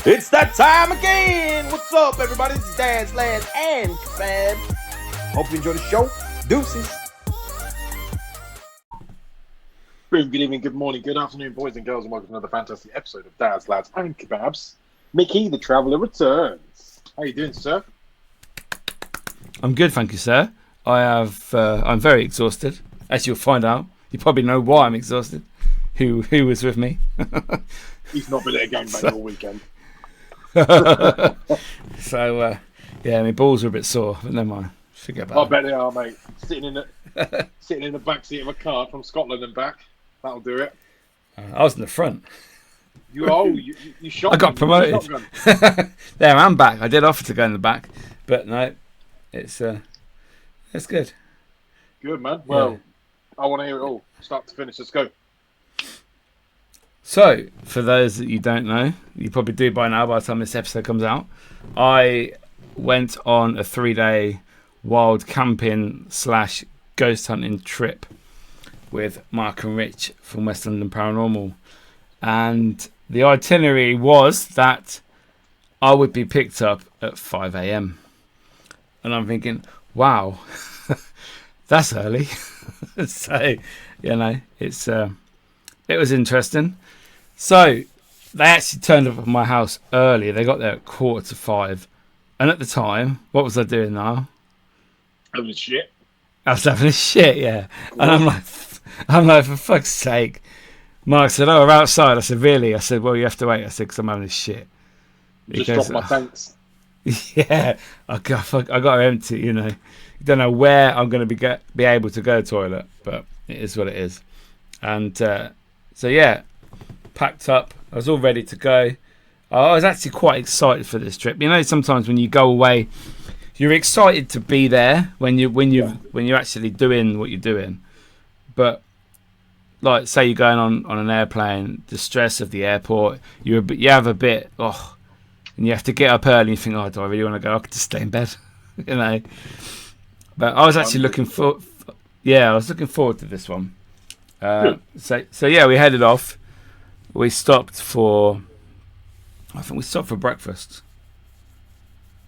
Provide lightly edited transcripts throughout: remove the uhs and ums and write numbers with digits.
It's that time again. What's up, everybody? This is Dads Lads Kebabs. Hope you enjoy the show. Deuces. Boom, good evening, good morning, good afternoon, boys and girls, and welcome to another fantastic episode of Dads, Lads and Kebabs. Miki, the Traveller, returns. How are you doing, sir? I'm good, thank you, sir. I'm very exhausted, as you'll find out. You probably know why I'm exhausted. Who was with me? He's not been at a gangbang all weekend. So, yeah, my balls are a bit sore, but never mind. Forget about it. I bet they are, mate. Sitting in the back seat of a car from Scotland and back. That'll do it. I was in the front. You shot. I got promoted. There, I'm back. I did offer to go in the back, but no, it's good. Good, man. Well, Yeah. I want to hear it all, start to finish. Let's go. So, for those that you don't know, you probably do by now by the time this episode comes out, I went on a 3-day wild camping / ghost hunting trip with Mark and Rich from West London Paranormal. And the itinerary was that I would be picked up at 5 a.m. And I'm thinking, wow, that's early. So, you know, it was interesting. So they actually turned up at my house early. They got there at 4:45. And at the time, what was I doing now? Having shit. I was having a shit, yeah. And I'm like, for fuck's sake. Mark said, oh, we're outside. I said, really? I said, well, you have to wait. I said, because I'm having a shit. Just dropped my thanks. Yeah, I got her empty, you know. You don't know where I'm going to be able to go to the toilet, but it is what it is. And so, yeah, packed up. I was all ready to go. I was actually quite excited for this trip. You know, sometimes when you go away, you're excited to be there when you're actually doing what you're doing. But like, say you're going on an airplane, the stress of the airport, you have a bit, and you have to get up early and you think, oh, do I really want to go? I could just stay in bed, you know. But I was actually looking forward to this one. So yeah, we headed off. We stopped for breakfast.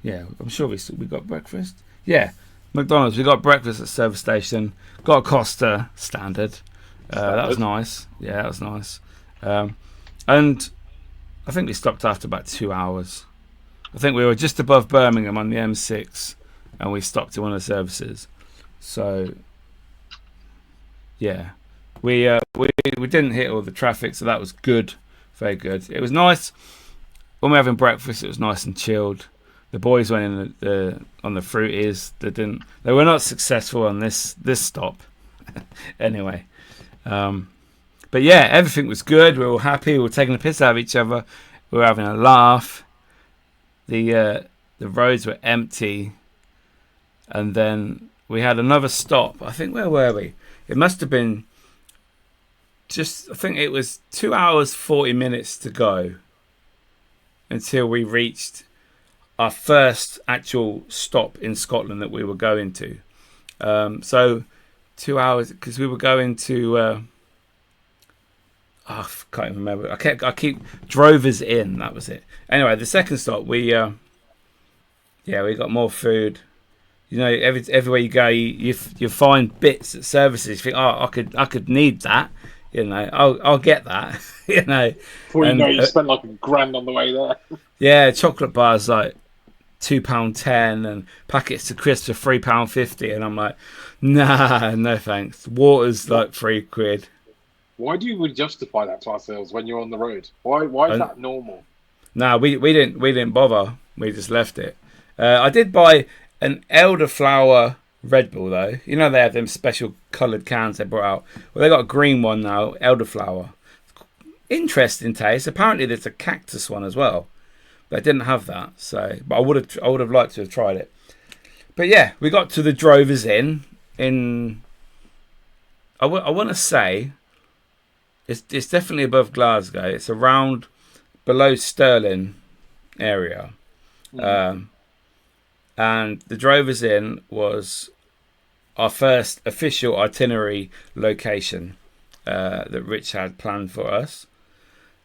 Yeah, I'm sure we got breakfast. Yeah, McDonald's. We got breakfast at the service station. Got a Costa standard. That was nice. Yeah, that was nice. And I think we stopped after about 2 hours. I think we were just above Birmingham on the M6, and we stopped at one of the services. So yeah, we didn't hit all the traffic, so that was good, very good. It was nice when we were having breakfast. It was nice and chilled. The boys went in on the fruities. They were not successful on this stop. Anyway, but yeah, everything was good. We were all happy. We were taking the piss out of each other. We were having a laugh. The roads were empty, and then we had another stop. I think, where were we? It must have been I think it was 2 hours 40 minutes to go until we reached our first actual stop in Scotland that we were going to. So 2 hours, because we were going to I can't even remember. I keep Drovers Inn, that was it. Anyway, the second stop, we got more food. You know, everywhere you go, you find bits at services. You think, I could need that. You know, I'll get that. You know. Before you know, you spent like $1,000 on the way there. Yeah, chocolate bars like £2.10 and packets of crisps are £3.50, and I'm like, nah, no thanks. Water's like £3. Why do we justify that to ourselves when you're on the road? Why is that normal? No, we didn't bother. We just left it. I did buy an elderflower Red Bull though. You know they have them special coloured cans they brought out. Well, they got a green one now, elderflower. Interesting taste. Apparently there's a cactus one as well, but I didn't have that. So, but I would have liked to have tried it. But yeah, we got to the Drovers Inn in. I want to say. It's definitely above Glasgow. It's around below Stirling area. And the Drovers Inn was our first official itinerary location that Rich had planned for us.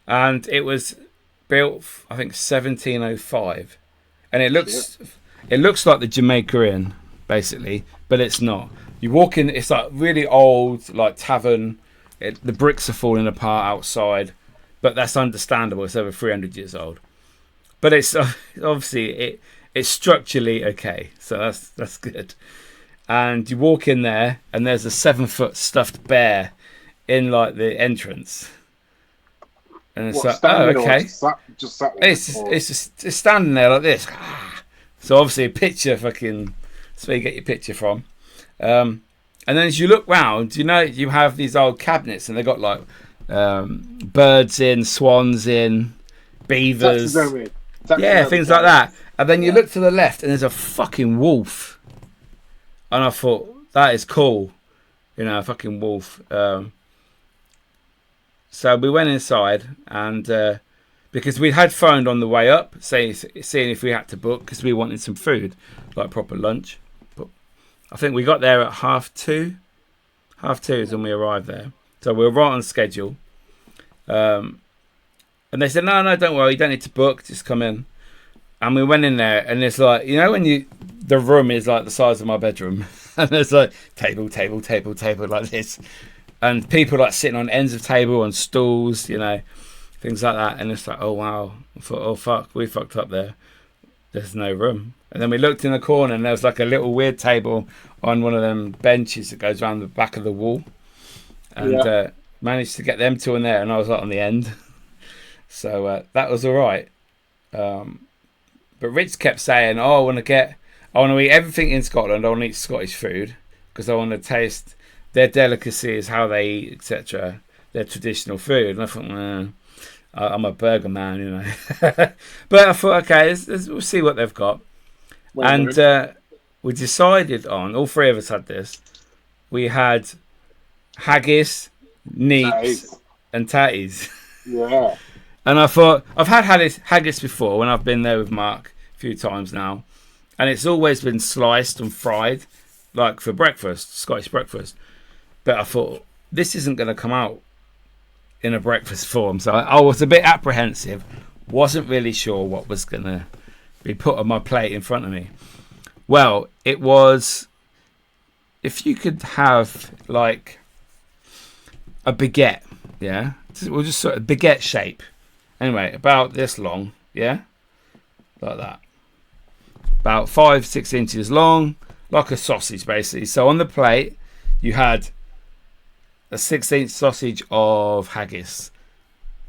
And it was built, I think, 1705, and it looks like the Jamaica Inn, basically, but it's not. You walk in, it's like really old, like tavern. The bricks are falling apart outside, but that's understandable. It's over 300 years old, but it's obviously it's structurally okay, so that's good. And you walk in there, and there's a 7-foot stuffed bear in like the entrance. And it's like, oh, okay. Just sat there, it's standing there like this. So obviously a picture, fucking, that's where you get your picture from. And then as you look round, you have these old cabinets, and they got like birds in, swans in, beavers, things like that. And then you look to the left, and there's a fucking wolf. And I thought, that is cool, a fucking wolf. So we went inside, and because we had phoned on the way up, seeing if we had to book, because we wanted some food, like proper lunch. But I think we got there at 2:30. 2:30 is when we arrived there. So we were right on schedule. And they said, no, don't worry, you don't need to book, just come in. And we went in there, and it's like, when the room is like the size of my bedroom, and there's like table like this, and people like sitting on ends of table on stools, things like that. And it's like, oh wow, I thought, oh fuck, we fucked up there. There's no room. And then we looked in the corner, and there was like a little weird table on one of them benches that goes around the back of the wall, and managed to get them two in there, and I was like on the end. So that was all right. But Rich kept saying, I want to eat everything in Scotland. I want to eat Scottish food because I want to taste their delicacies, how they eat, etc., their traditional food. And I thought, I'm a burger man, But I thought, okay, we'll see what they've got. We decided on, all three of us had this, we had haggis, neeps, and tatties. Yeah. And I thought, I've had haggis before when I've been there with Mark a few times now. And it's always been sliced and fried, like for breakfast, Scottish breakfast. But I thought, this isn't going to come out in a breakfast form. So I was a bit apprehensive. Wasn't really sure what was going to be put on my plate in front of me. Well, it was, if you could have like a baguette, yeah? We'll just sort of baguette shape. Anyway, about this long, yeah? Like that. About 5-6 inches long, like a sausage basically. So on the plate, you had a 6-inch sausage of haggis.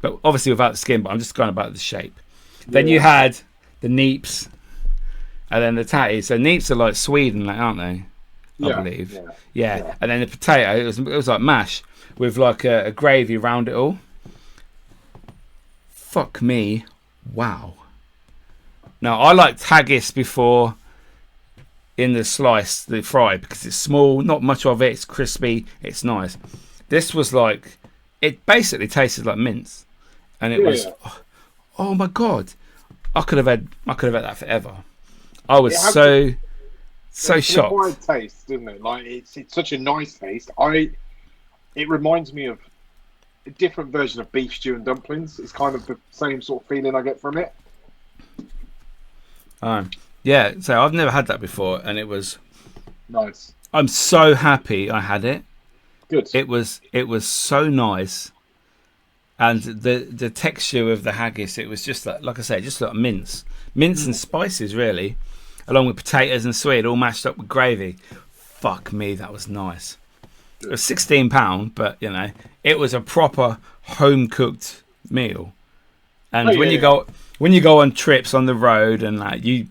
But obviously without the skin, but I'm just going about the shape. Then you had the neeps, and then the tatties. So neeps are like Sweden, aren't they? I believe. Yeah. And then the potato, it was like mash with like a gravy around it all. Fuck me, wow. Now I liked haggis before in the slice, the fry, because it's small, not much of it, it's crispy, it's nice. This was like, it basically tasted like mince, and it was, oh my god, I could have had that forever. I was so shocked. It's an acquired taste, isn't it? Like it's such a nice taste. It reminds me of a different version of beef stew and dumplings. It's kind of the same sort of feeling I get from it. Yeah, so I've never had that before, and it was nice. I'm so happy I had it. Good. It was so nice, and the texture of the haggis, it was just like I say, just like mince and spices really, along with potatoes and sweet, all mashed up with gravy. Fuck me, that was nice. It was £16, but it was a proper home cooked meal. And when you go on trips on the road and you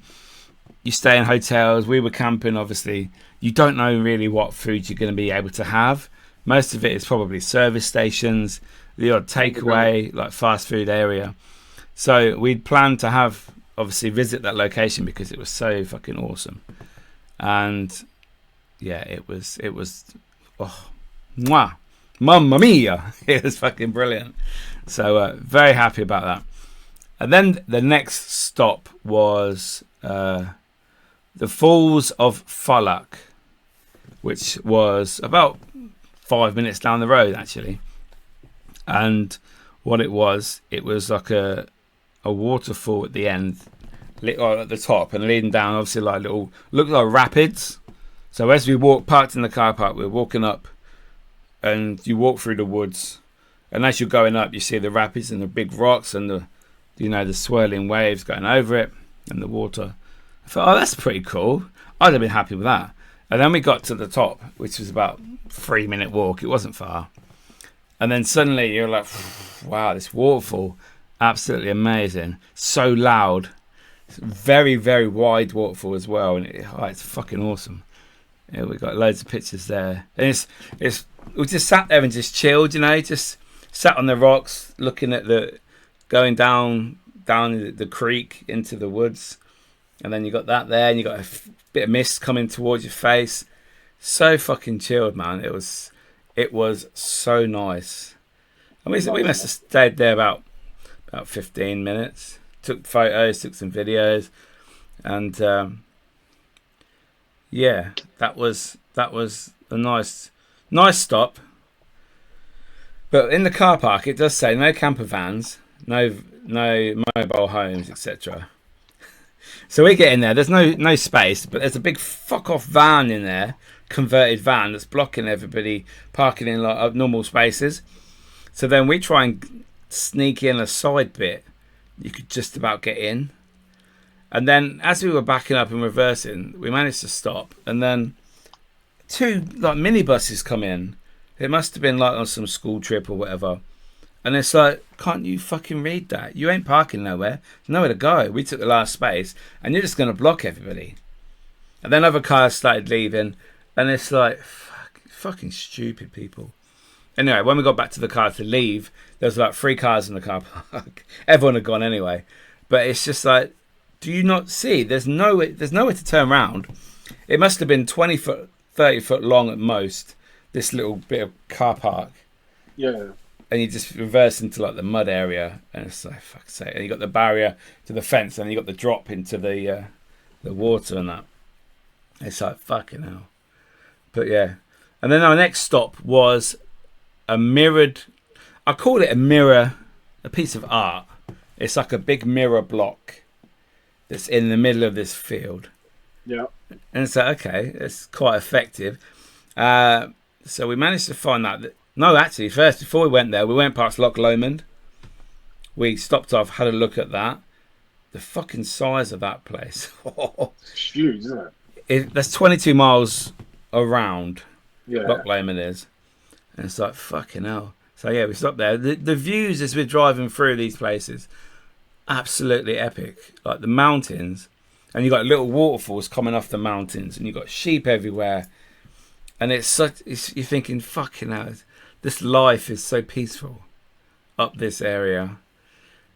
stay in hotels, we were camping obviously, you don't know really what food you're going to be able to have. Most of it is probably service stations, the odd takeaway, like fast food area. So we'd planned to visit that location because it was so fucking awesome. And yeah, it was oh, mwah, mamma mia. It was fucking brilliant. So very happy about that. And then the next stop was the Falls of Fallock, which was about 5 minutes down the road actually. And what it was like a waterfall at the end, or at the top, and leading down, obviously like little, looked like rapids. So as we parked in the car park, we were walking up, and you walk through the woods, and as you're going up, you see the rapids and the big rocks and the swirling waves going over it and the water. I thought, oh, that's pretty cool. I'd have been happy with that. And then we got to the top, which was about 3-minute walk. It wasn't far. And then suddenly you're like, wow, this waterfall, absolutely amazing. So loud. It's a very, very wide waterfall as well. And it's fucking awesome. Yeah, we got loads of pictures there. And we just sat there and just chilled, just sat on the rocks, looking at going down the creek into the woods. And then you got that there, and you got a bit of mist coming towards your face. So fucking chilled, man. It was so nice. I mean, we must have stayed there about 15 minutes. Took photos, took some videos, and yeah, that was a nice stop. But in the car park, it does say no camper vans, no mobile homes, etc. So we get in there. There's no space, but there's a big fuck off van in there, converted van that's blocking everybody parking in like normal spaces. So then we try and sneak in a side bit. You could just about get in, and then as we were backing up and reversing, we managed to stop, and then 2 like minibuses come in. It must have been like on some school trip or whatever. And it's like, can't you fucking read that? You ain't parking nowhere. There's nowhere to go. We took the last space, and you're just going to block everybody. And then other cars started leaving, and it's like, fucking stupid people. Anyway, when we got back to the car to leave, there was about 3 cars in the car park. Everyone had gone anyway. But it's just like, do you not see? There's nowhere to turn around. It must have been 20 foot, 30 foot long at most, this little bit of car park. Yeah. And you just reverse into like the mud area, and it's like, fuck's sake. And you got the barrier to the fence, and you got the drop into the water and that. It's like, fucking hell. But yeah. And then our next stop was a mirrored, I call it a mirror, a piece of art. It's like a big mirror block that's in the middle of this field. Yeah. And it's like, okay, it's quite effective. So we managed to find that. No, actually, first, before we went there, we went past Loch Lomond. We stopped off, had a look at that. The fucking size of that place. It's huge, isn't it? That's 22 miles around. Yeah. Loch Lomond is. And it's like, fucking hell. So yeah, we stopped there. The views as we're driving through these places, absolutely epic. Like the mountains, and you got little waterfalls coming off the mountains, and you got sheep everywhere. And you're thinking, fucking hell, this life is so peaceful up this area.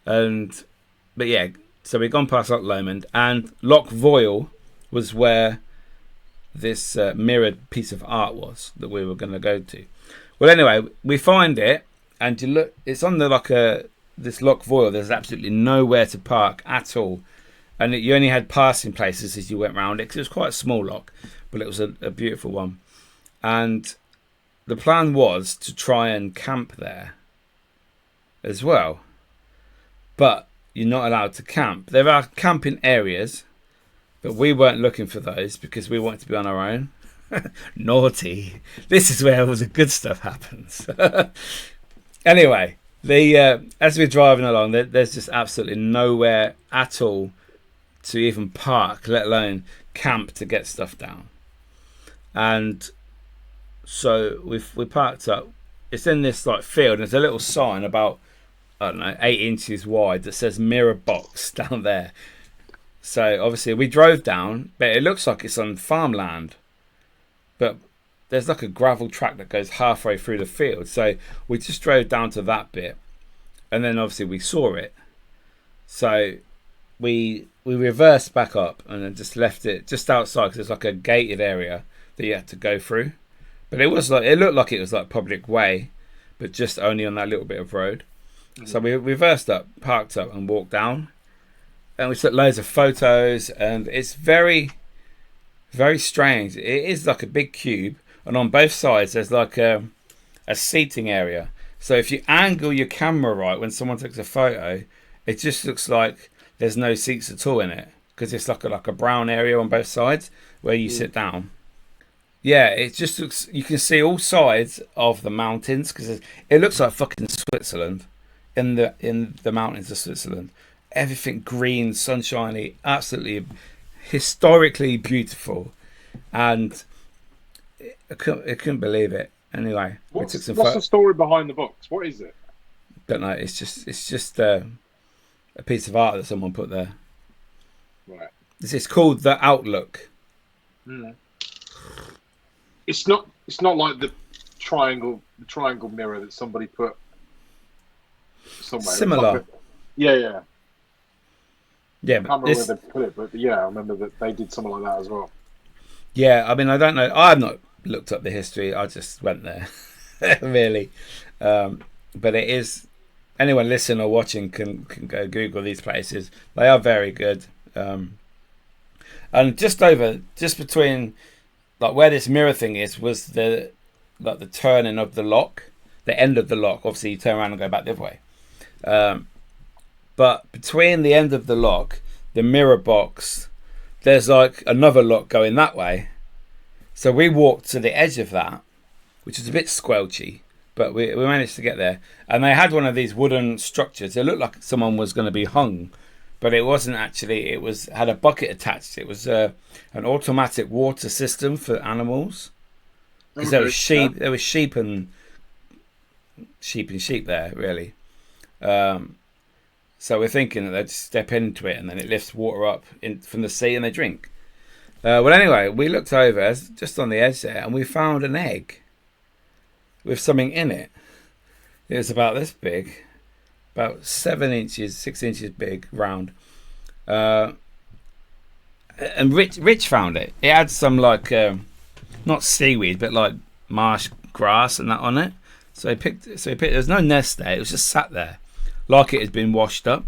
But yeah, so we've gone past Loch Lomond, and Loch Voyle was where this mirrored piece of art was that we were going to go to. Well, anyway, we find it, and you look, it's on this Loch Voyle. There's absolutely nowhere to park at all, and you only had passing places as you went round it, because it was quite a small loch, but it was a beautiful one. And the plan was to try and camp there as well, but you're not allowed to camp. There are camping areas, but we weren't looking for those because we wanted to be on our own. Naughty. This is where all the good stuff happens. Anyway, as we're driving along, there's just absolutely nowhere at all to even park, let alone camp to get stuff down. And so we parked up. It's in this like field, and there's a little sign about, I don't know, 8 inches wide that says mirror box down there. So obviously we drove down, but it looks like it's on farmland. But there's like a gravel track that goes halfway through the field. So we just drove down to that bit, and then obviously we saw it. So we reversed back up and then just left it just outside, because there's like a gated area that you had to go through. But it looked like it was like public way, but just only on that little bit of road. Mm-hmm. So we reversed up, parked up, and walked down. And we took loads of photos, and it's very, very strange. It is like a big cube, and on both sides there's like a seating area. So if you angle your camera right when someone takes a photo, It just looks like there's no seats at all in it because it's like a brown area on both sides where you sit down. Yeah, it just looks. You can see all sides of the mountains because it looks like fucking Switzerland in the mountains of Switzerland. Everything green, sunshiny, absolutely historically beautiful, and I couldn't believe it. Anyway, what's the story behind the books? What is it? Don't know. It's just a piece of art that someone put there. Right. It's called The Outlook. Mm. It's not like the triangle mirror that somebody put somewhere. Similar. Like yeah. Yeah, I can't remember where they put it, but yeah, I remember that they did something like that as well. Yeah, I mean, I don't know. I've not looked up the history. I just went there, really. But it is. Anyone listening or watching can go Google these places. They are very good. And just between like where this mirror thing is was the turning of the lock, the end of the lock. Obviously, you turn around and go back the other way. But between the end of the lock, the mirror box, there's like another lock going that way. So we walked to the edge of that, which was a bit squelchy, but we managed to get there. And they had one of these wooden structures. It looked like someone was going to be hung, but it wasn't actually. It had a bucket attached. It was an automatic water system for animals. Because there was sheep. There was sheep and sheep there, really. So we're thinking that they'd step into it and then it lifts water up from the sea and they drink. Well, anyway, we looked over just on the edge there and we found an egg with something in it. It was about this big, about 6 inches big, round. And Rich found it. It had some like, not seaweed, but like marsh grass and that on it. So he picked. There's no nest there. It was just sat there, like it had been washed up.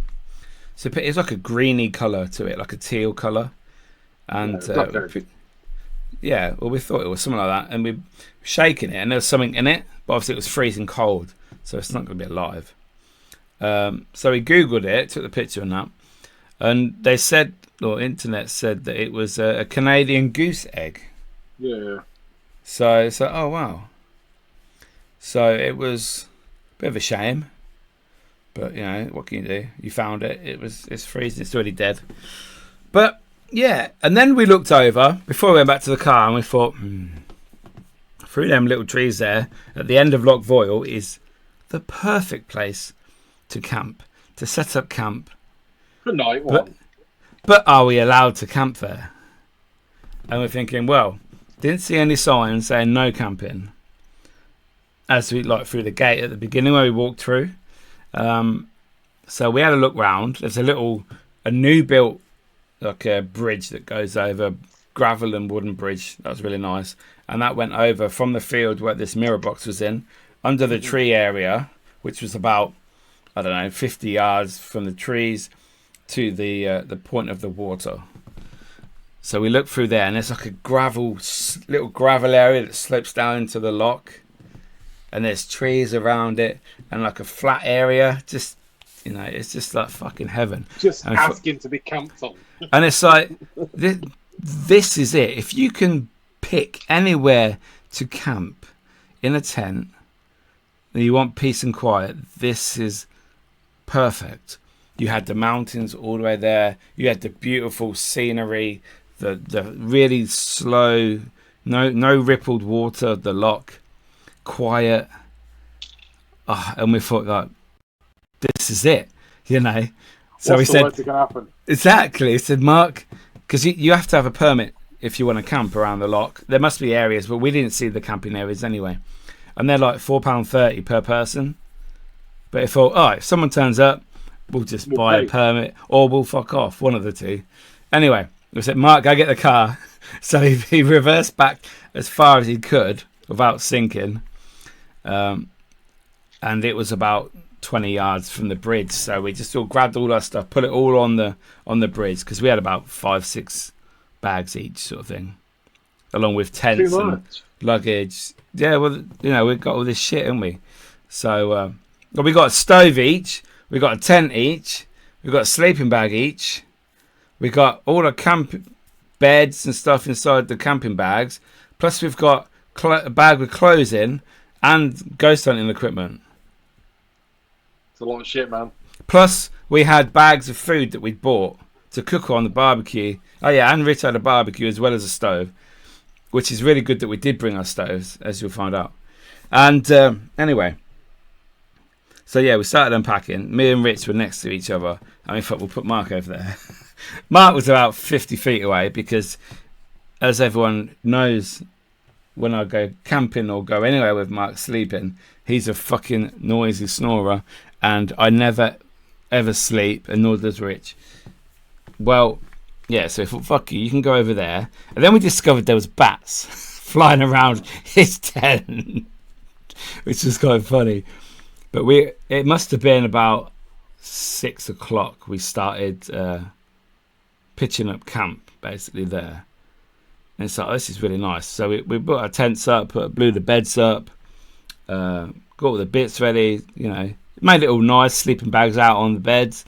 So it was like a greeny colour to it, like a teal colour. And yeah, well, we thought it was something like that, and we were shaking it, and there was something in it, but obviously it was freezing cold, so it's not going to be alive. So we googled it, took the picture and that, and they said, or internet said that it was a Canadian goose egg. Yeah. So oh wow. So it was a bit of a shame. But you know, what can you do? You found it. It's freezing. It's already dead. But yeah, and then we looked over before we went back to the car, and we thought, through them little trees there at the end of Loch Voyle is the perfect place to camp, to set up camp. For night one. But are we allowed to camp there? And we're thinking, well, didn't see any signs saying no camping. As we through the gate at the beginning where we walked through. So we had a look round. There's a new built like a bridge that goes over, gravel and wooden bridge. That was really nice. And that went over from the field where this mirror box was in, under the tree area, which was about, 50 yards from the trees to the point of the water. So we looked through there, and there's like a little gravel area that slopes down into the loch. And there's trees around it, and like a flat area. Just, it's just like fucking heaven. Just asking to be camped on. And it's like, this is it. If you can pick anywhere to camp in a tent, and you want peace and quiet, this is perfect. You had the mountains all the way there. You had the beautiful scenery, the really slow, no rippled water of the loch. Quiet, and we thought like, this is it, So we said, exactly. He said, Mark, because you have to have a permit if you want to camp around the loch. There must be areas, but we didn't see the camping areas anyway, and they're like £4.30 per person. But if if someone turns up, we'll just buy a permit, or we'll fuck off. One of the two. Anyway, we said, Mark, go get the car. So he reversed back as far as he could without sinking. And it was about 20 yards from the bridge, so we just all grabbed all our stuff, put it all on the bridge, because we had about 5-6 bags each, sort of thing, along with tents and luggage. Yeah, well, we've got all this shit, haven't we? So we got a stove each, we got a tent each, We've got a sleeping bag each. We got all the camp beds and stuff inside the camping bags. Plus we've got a bag with clothes in and ghost hunting equipment. It's a lot of shit, man. Plus we had bags of food that we'd bought to cook on the barbecue. Oh yeah, and Rich had a barbecue as well as a stove, which is really good that we did bring our stoves, as you'll find out. And anyway, so yeah, we started unpacking. Me and Rich were next to each other. I mean, fuck, we'll put Mark over there. Mark was about 50 feet away because, as everyone knows, when I go camping or go anywhere with Mark sleeping, he's a fucking noisy snorer, and I never ever sleep, and nor does Rich. Well, yeah, so I thought, fuck you can go over there. And then we discovered there was bats flying around his tent, which was quite funny. But it must have been about 6 o'clock. We started pitching up camp, basically, there. And it's like, oh, this is really nice. So we put our tents up, blew the beds up, got all the bits ready, made it all nice, sleeping bags out on the beds.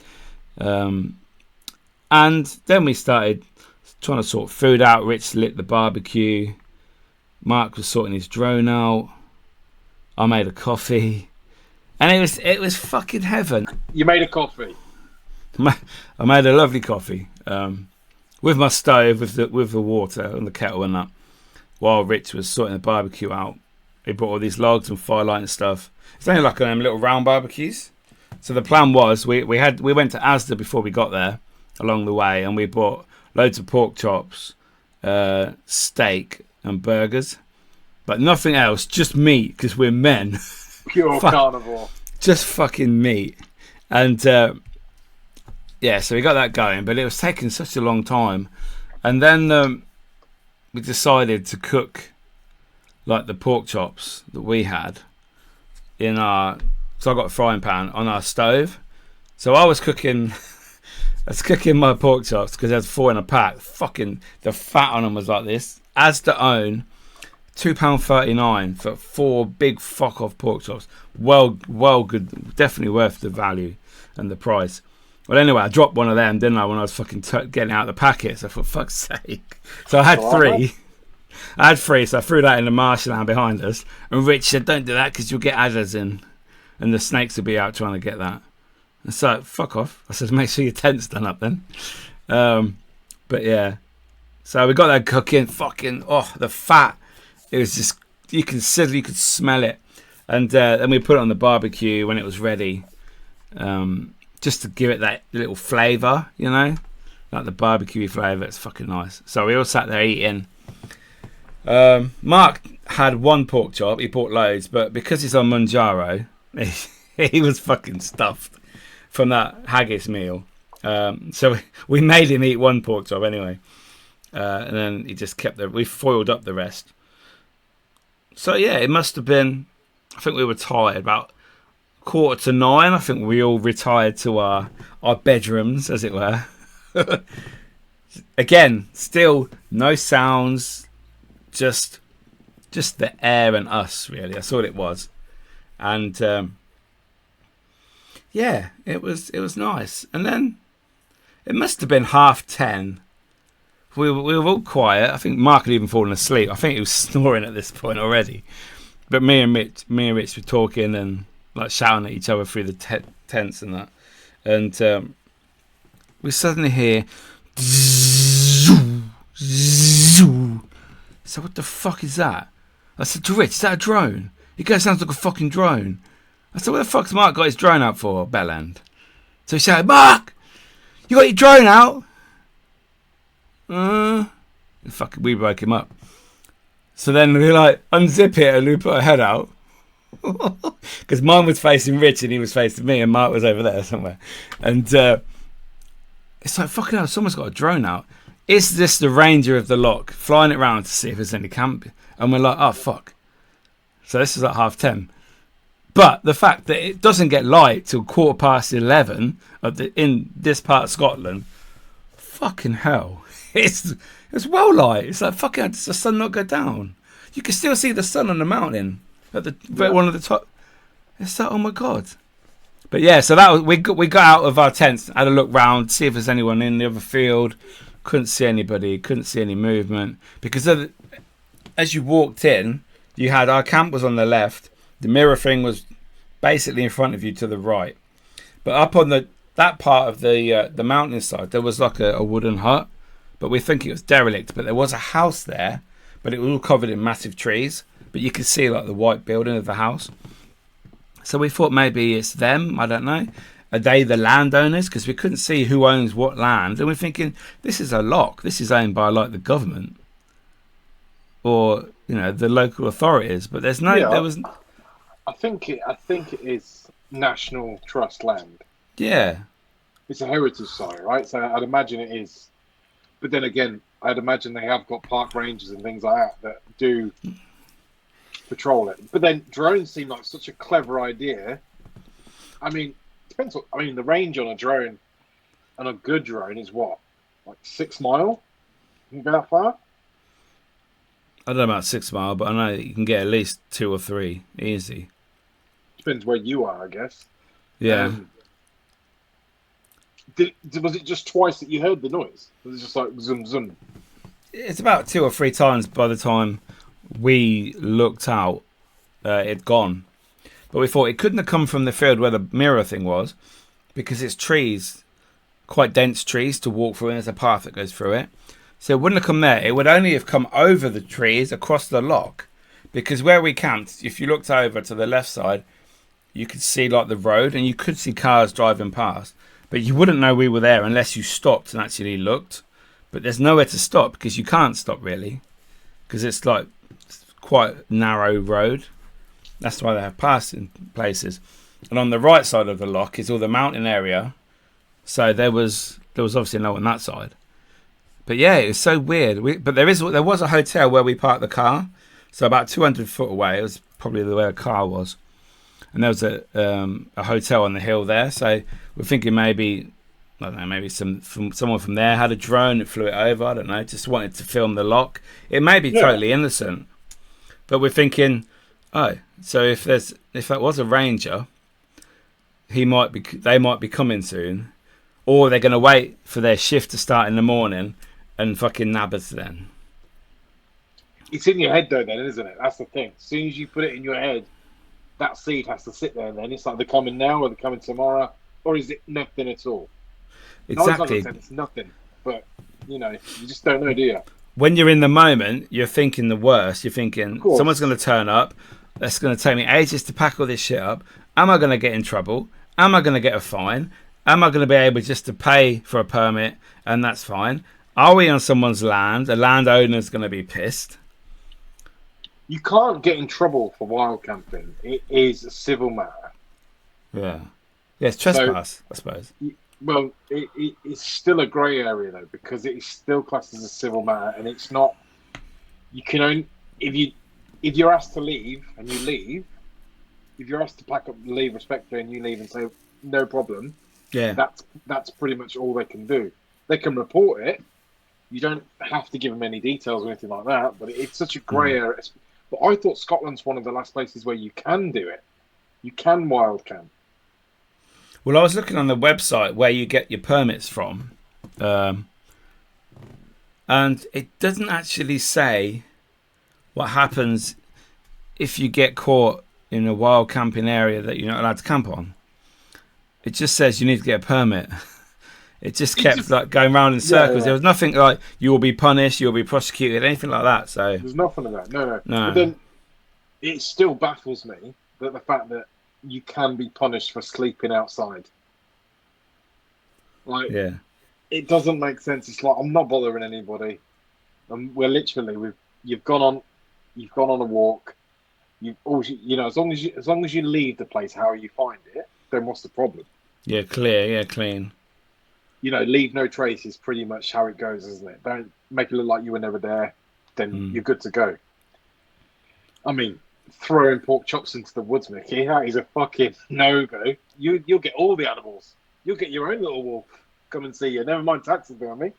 And then we started trying to sort food out. Rich lit the barbecue. Mark was sorting his drone out. I made a coffee. And it was fucking heaven. You made a coffee? I made a lovely coffee. With my stove, with the water and the kettle and that. While Rich was sorting the barbecue out. He brought all these logs and firelight and stuff. It's only like them little round barbecues. So the plan was we went to Asda before we got there, along the way, and we bought loads of pork chops, steak and burgers, but nothing else, just meat, because we're men. Pure carnivore. Just fucking meat. And yeah, so we got that going, but it was taking such a long time. And then we decided to cook like the pork chops that we had in our, so I got a frying pan on our stove. So I was cooking my pork chops because there's 4 in a pack. Fucking the fat on them was like this. Asda own £2.39 for 4 big fuck off pork chops. Well good, definitely worth the value and the price. Well, anyway, I dropped one of them, didn't I, when I was fucking getting out of the packet. So for fuck's sake, so I had 3. I had 3, so I threw that in the marshland behind us. And Rich said, "Don't do that because you'll get adders in, and the snakes will be out trying to get that." And so, fuck off. I said, "Make sure your tent's done up then." But yeah, so we got that cooking. Fucking the fat. It was just you could smell it, and then we put it on the barbecue when it was ready, just to give it that little flavour, like the barbecue flavour. It's fucking nice. So we all sat there eating. Mark had 1 pork chop. He bought loads, but because he's on Manjaro, he was fucking stuffed from that haggis meal. So we made him eat 1 pork chop anyway, and then he just kept we foiled up the rest. So yeah, it must have been, I think we were tired about 8:45. I think we all retired to our bedrooms, as it were. Again, still no sounds, just the air and us, really. That's all it was. And yeah, it was nice. And then it must have been 10:30. We were all quiet. I think Mark had even fallen asleep. I think he was snoring at this point already. But me and Rich were talking and like shouting at each other through the tents and that. And we suddenly hear. So what the fuck is that? I said to Rich, "Is that a drone?" He goes, "Sounds like a fucking drone." I said, "Where the fuck's Mark got his drone out for, Bellend?" So he shouted, "Mark, you got your drone out?" Fucking, we woke him up. So then we unzip it and we put our head out. Because mine was facing Rich and he was facing me and Mark was over there somewhere. And it's like, fucking hell, someone's got a drone out. Is this the ranger of the lock flying it around to see if there's any camp? And we're like, oh, fuck. So this is like 10:30. But the fact that it doesn't get light till 11:15 in this part of Scotland, fucking hell. It's well light. It's like, fucking, does the sun not go down? You can still see the sun on the mountain at one of the top. It's like, oh my God. But yeah, so that was, we got out of our tents, had a look round, see if there's anyone in the other field. Couldn't see anybody, couldn't see any movement because as you walked in, you had our camp was on the left. The mirror thing was basically in front of you to the right. But up on that part of the mountainside, there was like a wooden hut, but we think it was derelict. But there was a house there, but it was all covered in massive trees. But you could see like the white building of the house. So we thought maybe it's them. I don't know. Are they the landowners? Because we couldn't see who owns what land, and we're thinking this is a lock. This is owned by like the government or the local authorities. But there's no. Yeah, There was. I think it is National Trust land. Yeah. It's a heritage site, right? So I'd imagine it is. But then again, I'd imagine they have got park rangers and things like that do patrol it. But then drones seem like such a clever idea. I mean, depends. The range on a drone, and a good drone is what, like 6 mile? Can you go that far? I don't know about 6 mile, but I know you can get at least 2 or 3 easy. Depends where you are, I guess. Yeah. Was it just twice that you heard the noise? Was it just like zoom zoom? It's about 2 or 3 times by the time we looked out, it'd gone. But we thought it couldn't have come from the field where the mirror thing was, because it's trees, quite dense trees to walk through, and there's a path that goes through it. So it wouldn't have come there. It would only have come over the trees across the lock, because where we camped, if you looked over to the left side, you could see like the road, and you could see cars driving past. But you wouldn't know we were there unless you stopped and actually looked. But there's nowhere to stop because you can't stop really, because it's like quite a narrow road. That's why they have passing places. And on the right side of the lock is all the mountain area. So there was obviously no one on that side. But yeah, it was so weird. But there was a hotel where we parked the car. So about 200 foot away, it was probably the way the car was. And there was a hotel on the hill there. So we're thinking maybe, I don't know, maybe someone from there had a drone that flew it over. I don't know, just wanted to film the lock. It may be totally innocent. But we're thinking, oh, so if that was a ranger, they might be coming soon. Or they're going to wait for their shift to start in the morning and fucking nab us then. It's in your head though, then, isn't it? That's the thing. As soon as you put it in your head, that seed has to sit there. And then it's like they're coming now, or they're coming tomorrow, or is it nothing at all? Exactly. It's nothing, but you just don't know, do you? When you're in the moment, you're thinking the worst. You're thinking someone's going to turn up. That's going to take me ages to pack all this shit up. Am I going to get in trouble? Am I going to get a fine? Am I going to be able just to pay for a permit and that's fine? Are we on someone's land? The landowner's going to be pissed. You can't get in trouble for wild camping. It is a civil matter. Yeah. Yeah, it's trespass, I suppose. Well, it's still a grey area though, because it is still classed as a civil matter, and it's not. You can only if you're asked to leave and you leave. If you're asked to pack up and leave respectfully and you leave and say no problem, yeah, that's pretty much all they can do. They can report it. You don't have to give them any details or anything like that. But it's such a grey area. But I thought Scotland's one of the last places where you can do it. You can wild camp. Well, I was looking on the website where you get your permits from, and it doesn't actually say what happens if you get caught in a wild camping area that you're not allowed to camp on. It just says you need to get a permit. It just kept like going round in circles. Yeah. There was nothing like you will be punished, you will be prosecuted, anything like that. So there's nothing of that. No. But then it still baffles me that the fact that you can be punished for sleeping outside. Like, it doesn't make sense. It's like I'm not bothering anybody. We're literally you've gone on a walk. As long as you leave the place how you find it, then what's the problem? Yeah, clean. Leave no trace is pretty much how it goes, isn't it? Don't make it look like you were never there. Then you're good to go. I mean, throwing pork chops into the woods, Mickey, that is a fucking no-go. You'll get all the animals. You'll get your own little wolf come and see you. Never mind taxes on me.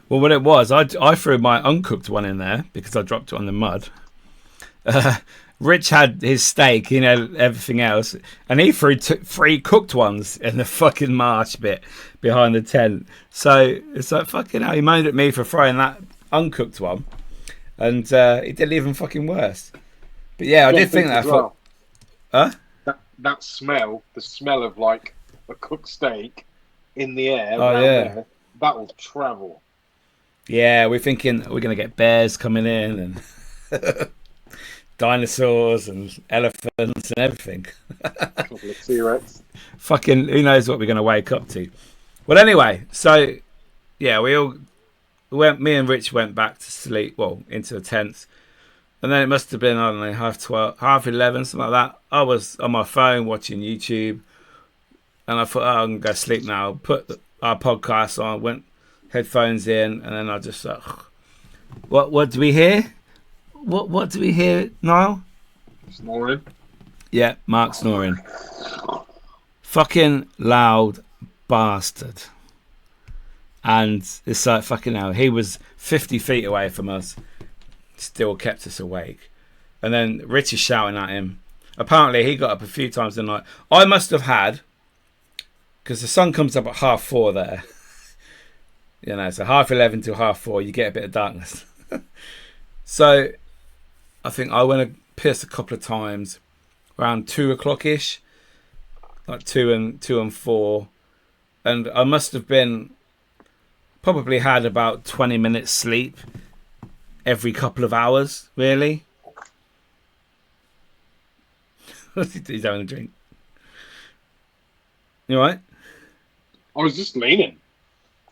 Well, what it was, I threw my uncooked one in there because I dropped it on the mud. Rich had his steak, you know, everything else, and he threw three cooked ones in the fucking marsh bit behind the tent. So it's like, fucking hell, he moaned at me for throwing that uncooked one, and he did even fucking worse. But yeah, I did think that. I thought, that smell, the smell of like a cooked steak in the air, yeah, that will travel. Yeah, we're thinking we're gonna get bears coming in and dinosaurs and elephants and everything. A couple of T-Rex. Fucking who knows what we're gonna wake up to. Well, anyway, so yeah, me and Rich went back to sleep, well, into the tents, and then it must have been, I don't know, 12:30, 11:30, something like that. I was on my phone watching YouTube, and I thought, I'm gonna go sleep now. Put our podcast on, went headphones in, and then I just what do we hear? What do we hear, Niall? Snoring. Yeah, Mark snoring. Fucking loud bastard. And it's like, fucking hell, he was 50 feet away from us, still kept us awake. And then Rich is shouting at him. Apparently he got up a few times in the night. I must have had, because the sun comes up at 4:30 there. You know, so 11:30 to 4:30, you get a bit of darkness. So I think I went to piss a couple of times around 2:00ish, like 2 and 4, and I must have been probably had about 20 minutes sleep every couple of hours, really. He's having a drink. You all right? I was just leaning.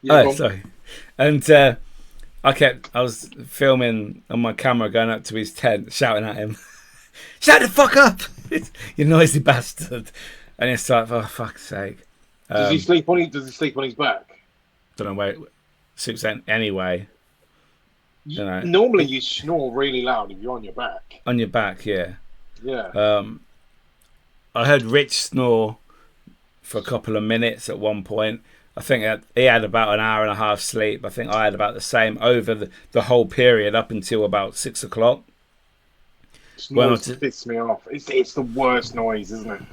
Sorry. And I was filming on my camera going up to his tent, shouting at him, "Shut the fuck up, you noisy bastard!" And it's like, for fuck's sake. Does he sleep on his back? Don't know where it suits anyway. You know. Normally you snore really loud if you're on your back. On your back, yeah. Yeah. I heard Rich snore for a couple of minutes at one point. I think he had about an hour and a half sleep. I think I had about the same over the whole period up until about 6 o'clock. Snores piss me off. It's the worst noise, isn't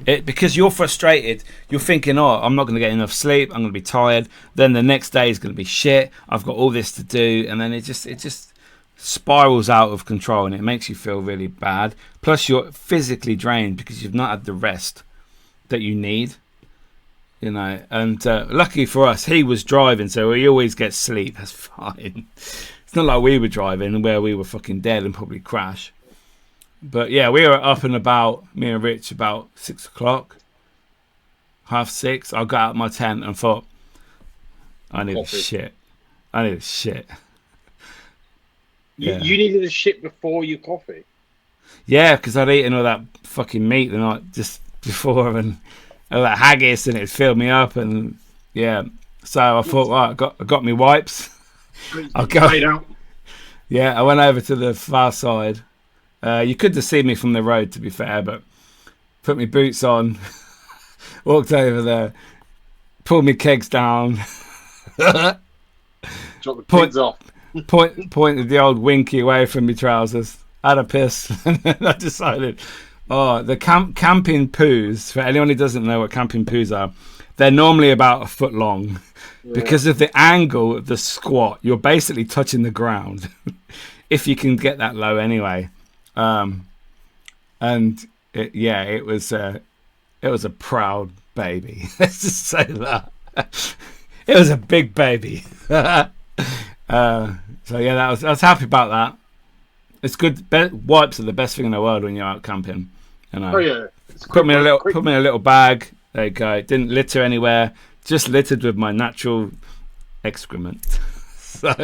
it? Because you're frustrated. You're thinking, oh, I'm not going to get enough sleep. I'm going to be tired. Then the next day is going to be shit. I've got all this to do. And then it just spirals out of control, and it makes you feel really bad. Plus, you're physically drained because you've not had the rest that you need. You know, and lucky for us, he was driving, so he always gets sleep. That's fine. It's not like we were driving where we were fucking dead and probably crash. But yeah, we were up and about, me and Rich, about 6 o'clock, 6:30. I got out of my tent and thought, I need a shit. You needed a shit before your coffee? Yeah, because I'd eaten all that fucking meat the night just before, and all that haggis, and it filled me up, and yeah. So I thought, right, I got me wipes. I'll go. Yeah, I went over to the far side. You could have seen me from the road, to be fair, but put my boots on, walked over there, pulled my kegs down, drop the kids off, pointed the old winky away from my trousers, had a piss, and then I decided, the camping poos, for anyone who doesn't know what camping poos are, they're normally about 1 foot long. Yeah. Because of the angle of the squat, you're basically touching the ground, if you can get that low anyway. And it was a proud baby. Let's just say that. It was a big baby. So yeah, I was happy about that. It's good. Wipes are the best thing in the world when you're out camping. You know. Oh yeah. Put me in a little bag. There you go. It didn't litter anywhere. Just littered with my natural excrement. So,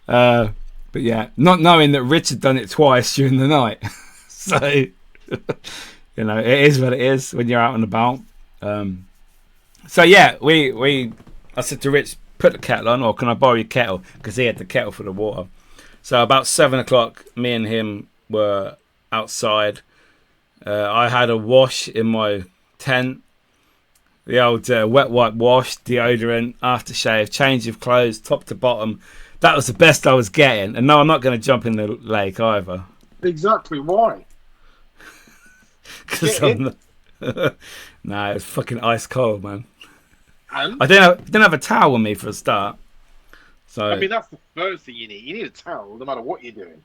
but yeah, not knowing that Rich had done it twice during the night. So, you know, it is what it is when you're out and about. So yeah, I said to Rich, put the kettle on, or can I borrow your kettle? Because he had the kettle for the water. So about 7 o'clock, me and him were outside. I had a wash in my tent. The old wet wipe wash, deodorant, aftershave, change of clothes, top to bottom. That was the best I was getting. And no, I'm not going to jump in the lake either. Exactly. Why? Because I'm the... Nah, it was fucking ice cold, man. And I didn't have a towel on me for a start. So I mean, that's the first thing you need. You need a towel, no matter what you're doing.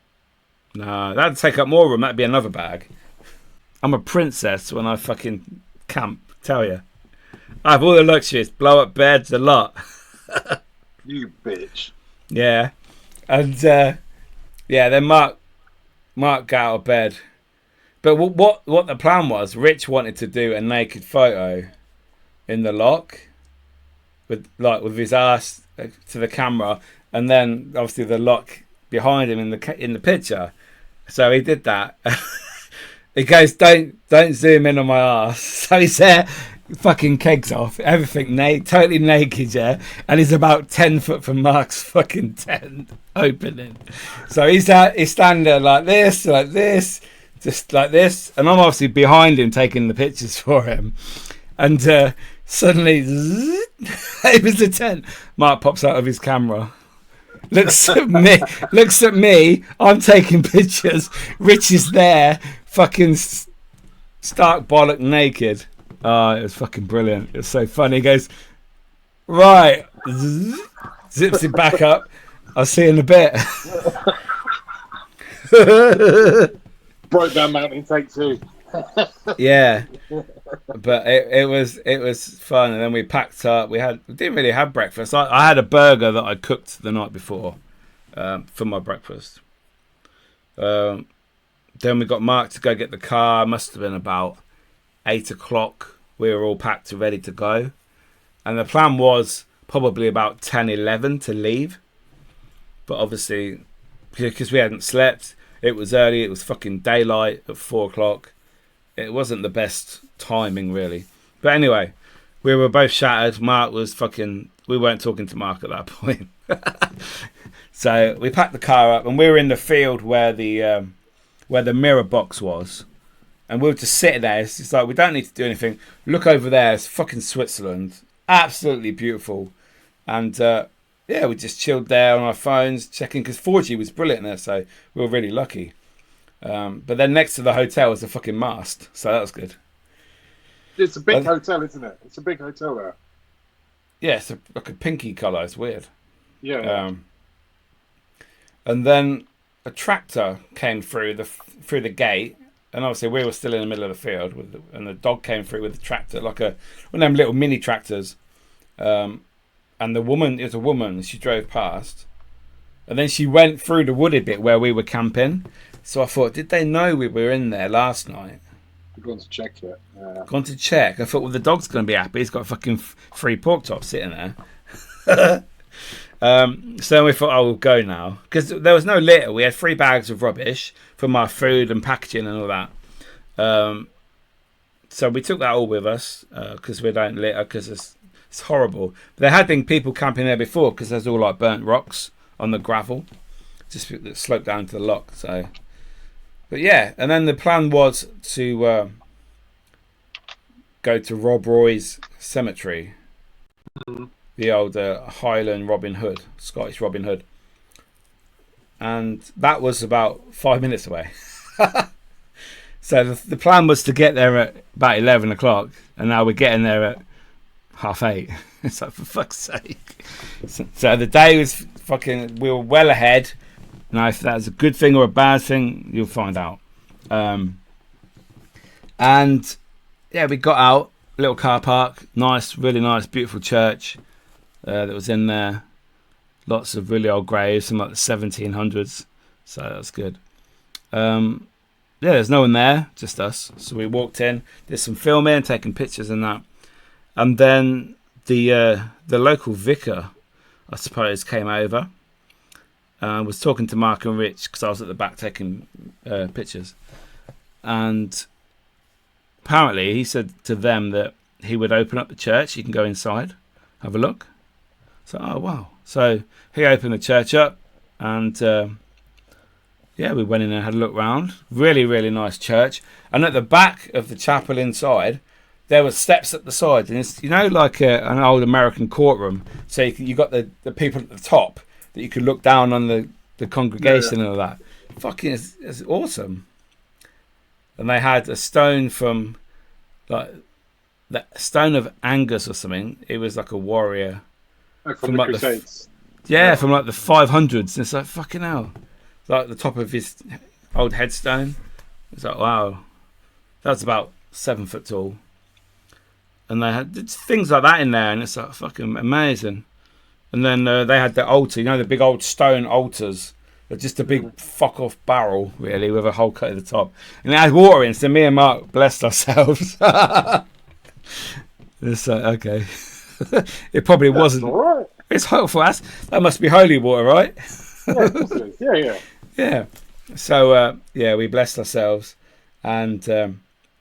nah, that'd take up more room. That'd be another bag. I'm a princess when I fucking camp. Tell you, I have all the luxuries. Blow up beds, a lot. You bitch. Yeah, and then Mark got out of bed. But what the plan was? Rich wanted to do a naked photo in the lock, with his ass to the camera, and then obviously the lock behind him in the picture. So he did that. He goes, don't zoom in on my ass. So he's there, fucking kegs off, everything totally naked, yeah. And he's about 10 foot from Mark's fucking tent opening. So he's standing there like this, just like this, and I'm obviously behind him taking the pictures for him. And suddenly, it was the tent. Mark pops out of his camera. Looks at me. I'm taking pictures. Rich is there, fucking stark bollock naked. Oh, it was fucking brilliant. It was so funny. He goes, right, zips it back up. I'll see you in a bit. Broke down mountain, take two. Yeah, but it was fun, and then we packed up. We didn't really have breakfast. I had a burger that I cooked the night before for my breakfast. Then we got Mark to go get the car. It must have been about 8 o'clock. We were all packed and ready to go, and the plan was probably about 10, 11 to leave. But obviously, because we hadn't slept, it was early. It was fucking daylight at 4 o'clock. It wasn't the best timing, really. But anyway, we were both shattered. Mark was fucking... We weren't talking to Mark at that point. So we packed the car up, and we were in the field where the mirror box was. And we were just sitting there. It's just like, we don't need to do anything. Look over there. It's fucking Switzerland. Absolutely beautiful. And, we just chilled there on our phones, checking, because 4G was brilliant there, so we were really lucky. But then next to the hotel was a fucking mast, so that was good. It's a big hotel, isn't it? It's a big hotel there. Yeah, it's like a pinky colour. It's weird. Yeah. And then a tractor came through the gate, and obviously we were still in the middle of the field, and the dog came through with the tractor, like one of them little mini tractors. And it was a woman. She drove past, and then she went through the wooded bit where we were camping. So I thought, did they know we were in there last night? We've gone to check it. Gone to check. I thought, well, the dog's going to be happy. He's got a fucking free pork chop sitting there. So we thought, we'll go now. Because there was no litter. We had 3 bags of rubbish from our food and packaging and all that. So we took that all with us because we don't litter, because it's horrible. But there had been people camping there before, because there's all like burnt rocks on the gravel. Just that sloped down to the lock, so... But yeah, and then the plan was to go to Rob Roy's cemetery, the old Highland Robin Hood, Scottish Robin Hood, and that was about 5 minutes away. So the plan was to get there at about 11 o'clock, and now we're getting there at 8:30. It's like, for fuck's sake. So the day was fucking... We were well ahead. Now, if that's a good thing or a bad thing, you'll find out. And yeah, we got out, little car park, nice, really nice, beautiful church that was in there. Lots of really old graves, some like the 1700s. So that's good. There's no one there, just us. So we walked in, did some filming, taking pictures and that. And then the local vicar, I suppose, came over. Was talking to Mark and Rich, because I was at the back taking pictures, and apparently he said to them that he would open up the church. You can go inside, have a look. So, oh wow! So he opened the church up, and we went in and had a look round. Really, really nice church. And at the back of the chapel inside, there were steps at the side, and it's like an old American courtroom. So you got the people at the top, that you could look down on the congregation and all that. fucking it's awesome. And they had a stone from like the stone of Angus or something. It was like a warrior From the like Crusades. from like the 500s. And it's like fucking hell, like the top of his old headstone. It's like wow, that's about 7 foot tall. And they had things like that in there, and it's like fucking amazing. And then they had the altar, the big old stone altars. Just a big fuck off barrel, really, with a hole cut at the top. And it had water in, so me and Mark blessed ourselves. It's okay. It probably wasn't. All right. It's hopeful. That must be holy water, right? Yeah, of course it is. Yeah. Yeah. So, we blessed ourselves. And,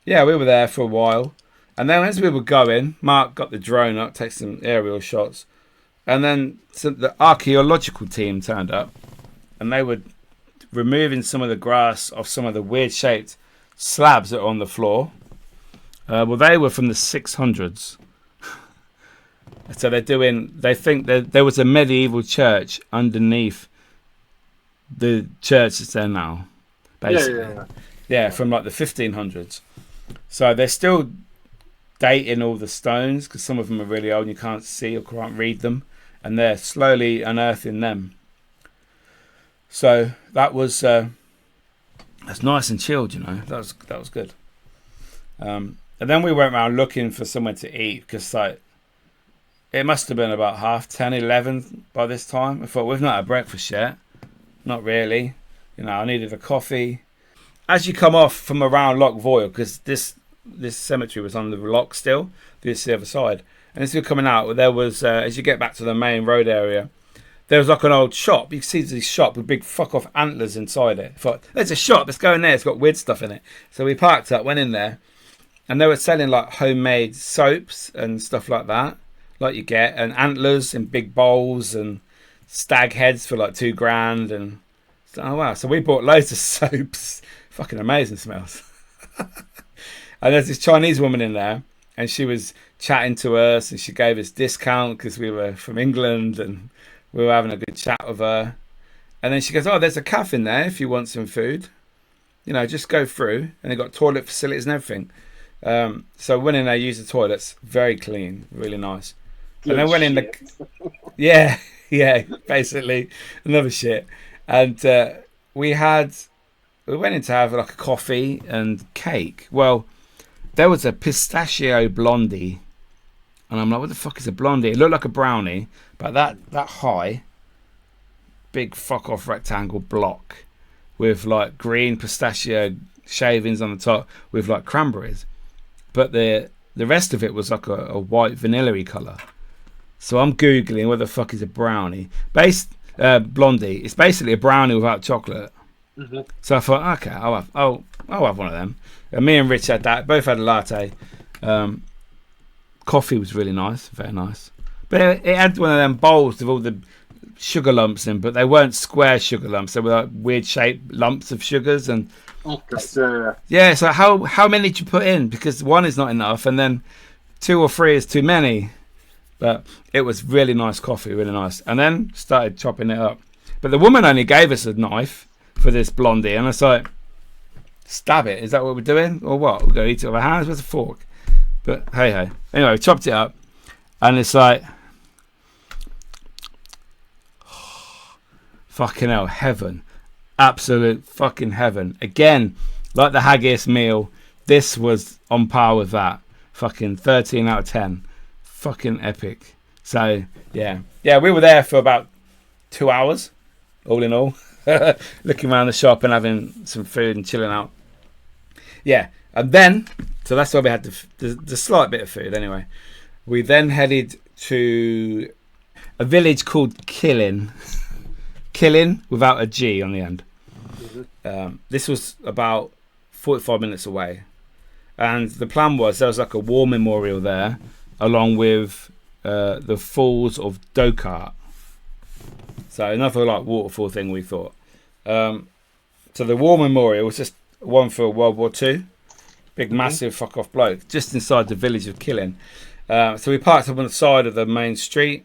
we were there for a while. And then as we were going, Mark got the drone up, take some aerial shots. And then the archaeological team turned up. And they were removing some of the grass off some of the weird-shaped slabs that are on the floor. They were from the 600s. So they think that there was a medieval church underneath the church that's there now. Basically. Yeah, from like the 1500s. So they're still dating all the stones because some of them are really old and you can't see or can't read them. And they're slowly unearthing them. So that was that's nice and chilled, That was good. And then we went around looking for somewhere to eat because it must have been about 10:30, 11 by this time. I thought we've not had breakfast yet. Not really. I needed a coffee. As you come off from around Loch Voyle, because this cemetery was on the loch still, this is the other side. And as you're coming out, there was as you get back to the main road area. There was like an old shop. You can see this shop with big fuck off antlers inside it. I thought, there's a shop, let's go in there. It's got weird stuff in it. So we parked up, went in there, and they were selling like homemade soaps and stuff like that, like you get, and antlers in big bowls and stag heads for like $2,000. And oh wow! So we bought loads of soaps. Fucking amazing smells. And there's this Chinese woman in there, and she was chatting to us, and she gave us discount because we were from England and. We were having a good chat with her. And then she goes, there's a cafe in there if you want some food. Just go through. And they got toilet facilities and everything. So went in there, used the toilets. Very clean. Really nice. Good and then went in the... Yeah, basically. Another shit. And we went in to have like a coffee and cake. Well, there was a pistachio blondie. And I'm like, what the fuck is a blondie? It looked like a brownie, but that high, big fuck off rectangle block with like green pistachio shavings on the top with like cranberries. But the rest of it was like a white vanilla-y colour. So I'm Googling what the fuck is a brownie. Blondie. It's basically a brownie without chocolate. Mm-hmm. So I thought, okay, I'll have one of them. And me and Rich had that. Both had a latte. Coffee was really nice, very nice. But it had one of them bowls with all the sugar lumps in, but they weren't square sugar lumps. They were like weird shaped lumps of sugars. And so how many did you put in? Because one is not enough, and then 2 or 3 is too many. But it was really nice coffee, really nice. And then started chopping it up. But the woman only gave us a knife for this blondie, and I was like, stab it. Is that what we're doing, or what? We're going to eat it with our hands with a fork. But hey. Anyway, we chopped it up. And it's like... fucking hell, heaven. Absolute fucking heaven. Again, like the haggis meal, this was on par with that. Fucking 13 out of 10. Fucking epic. So, yeah. Yeah, we were there for about 2 hours, all in all. Looking around the shop and having some food and chilling out. Yeah, and then... So that's why we had the slight bit of food anyway. We then headed to a village called Killin. Killin without a G on the end. This was about 45 minutes away. And the plan was there was like a war memorial there along with the falls of Dokart. So another like waterfall thing we thought. So the war memorial was just one for World War II. Big, massive fuck-off bloke, just inside the village of Killin. So we parked up on the side of the main street,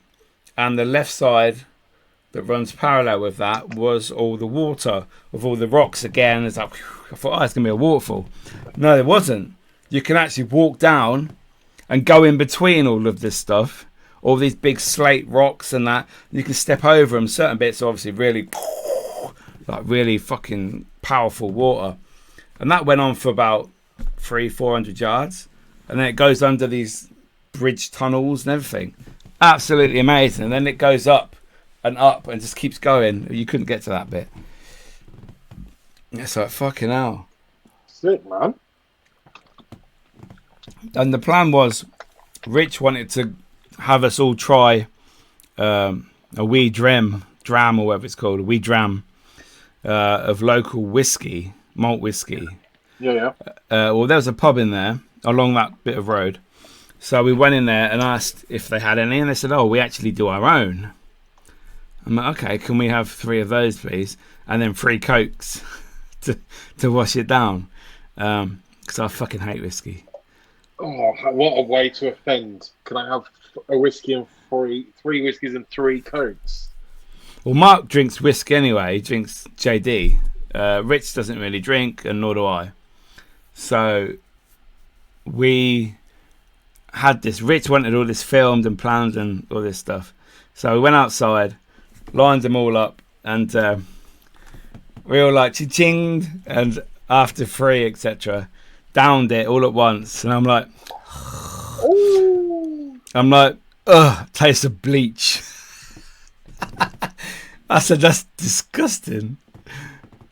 and the left side that runs parallel with that was all the water with all the rocks again. It's like, I thought, it's going to be a waterfall. No, there wasn't. You can actually walk down and go in between all of this stuff, all these big slate rocks and that. You can step over them. Certain bits are obviously really, like really fucking powerful water. And that went on for about 300-400 yards. And then it goes under these bridge tunnels and everything. Absolutely amazing. And then it goes up and just keeps going. You couldn't get to that bit. It's like, fucking hell. Sick, man. And the plan was, Rich wanted to have us all try a wee dram or whatever it's called, a wee dram of local whiskey, malt whiskey. Yeah. Well, there was a pub in there along that bit of road. So we went in there and asked if they had any, and they said, we actually do our own. I'm like, okay, can we have 3 of those, please? And then 3 Cokes to wash it down. Because I fucking hate whiskey. Oh, what a way to offend. Can I have a whiskey and 3 whiskeys and 3 Cokes? Well, Mark drinks whiskey anyway. He drinks JD. Rich doesn't really drink, and nor do I. So we had this. Rich wanted all this filmed and planned and all this stuff. So we went outside, lined them all up, and we all like chinged, and after 3, etc., downed it all at once. And I'm like, taste of bleach. I said, that's disgusting.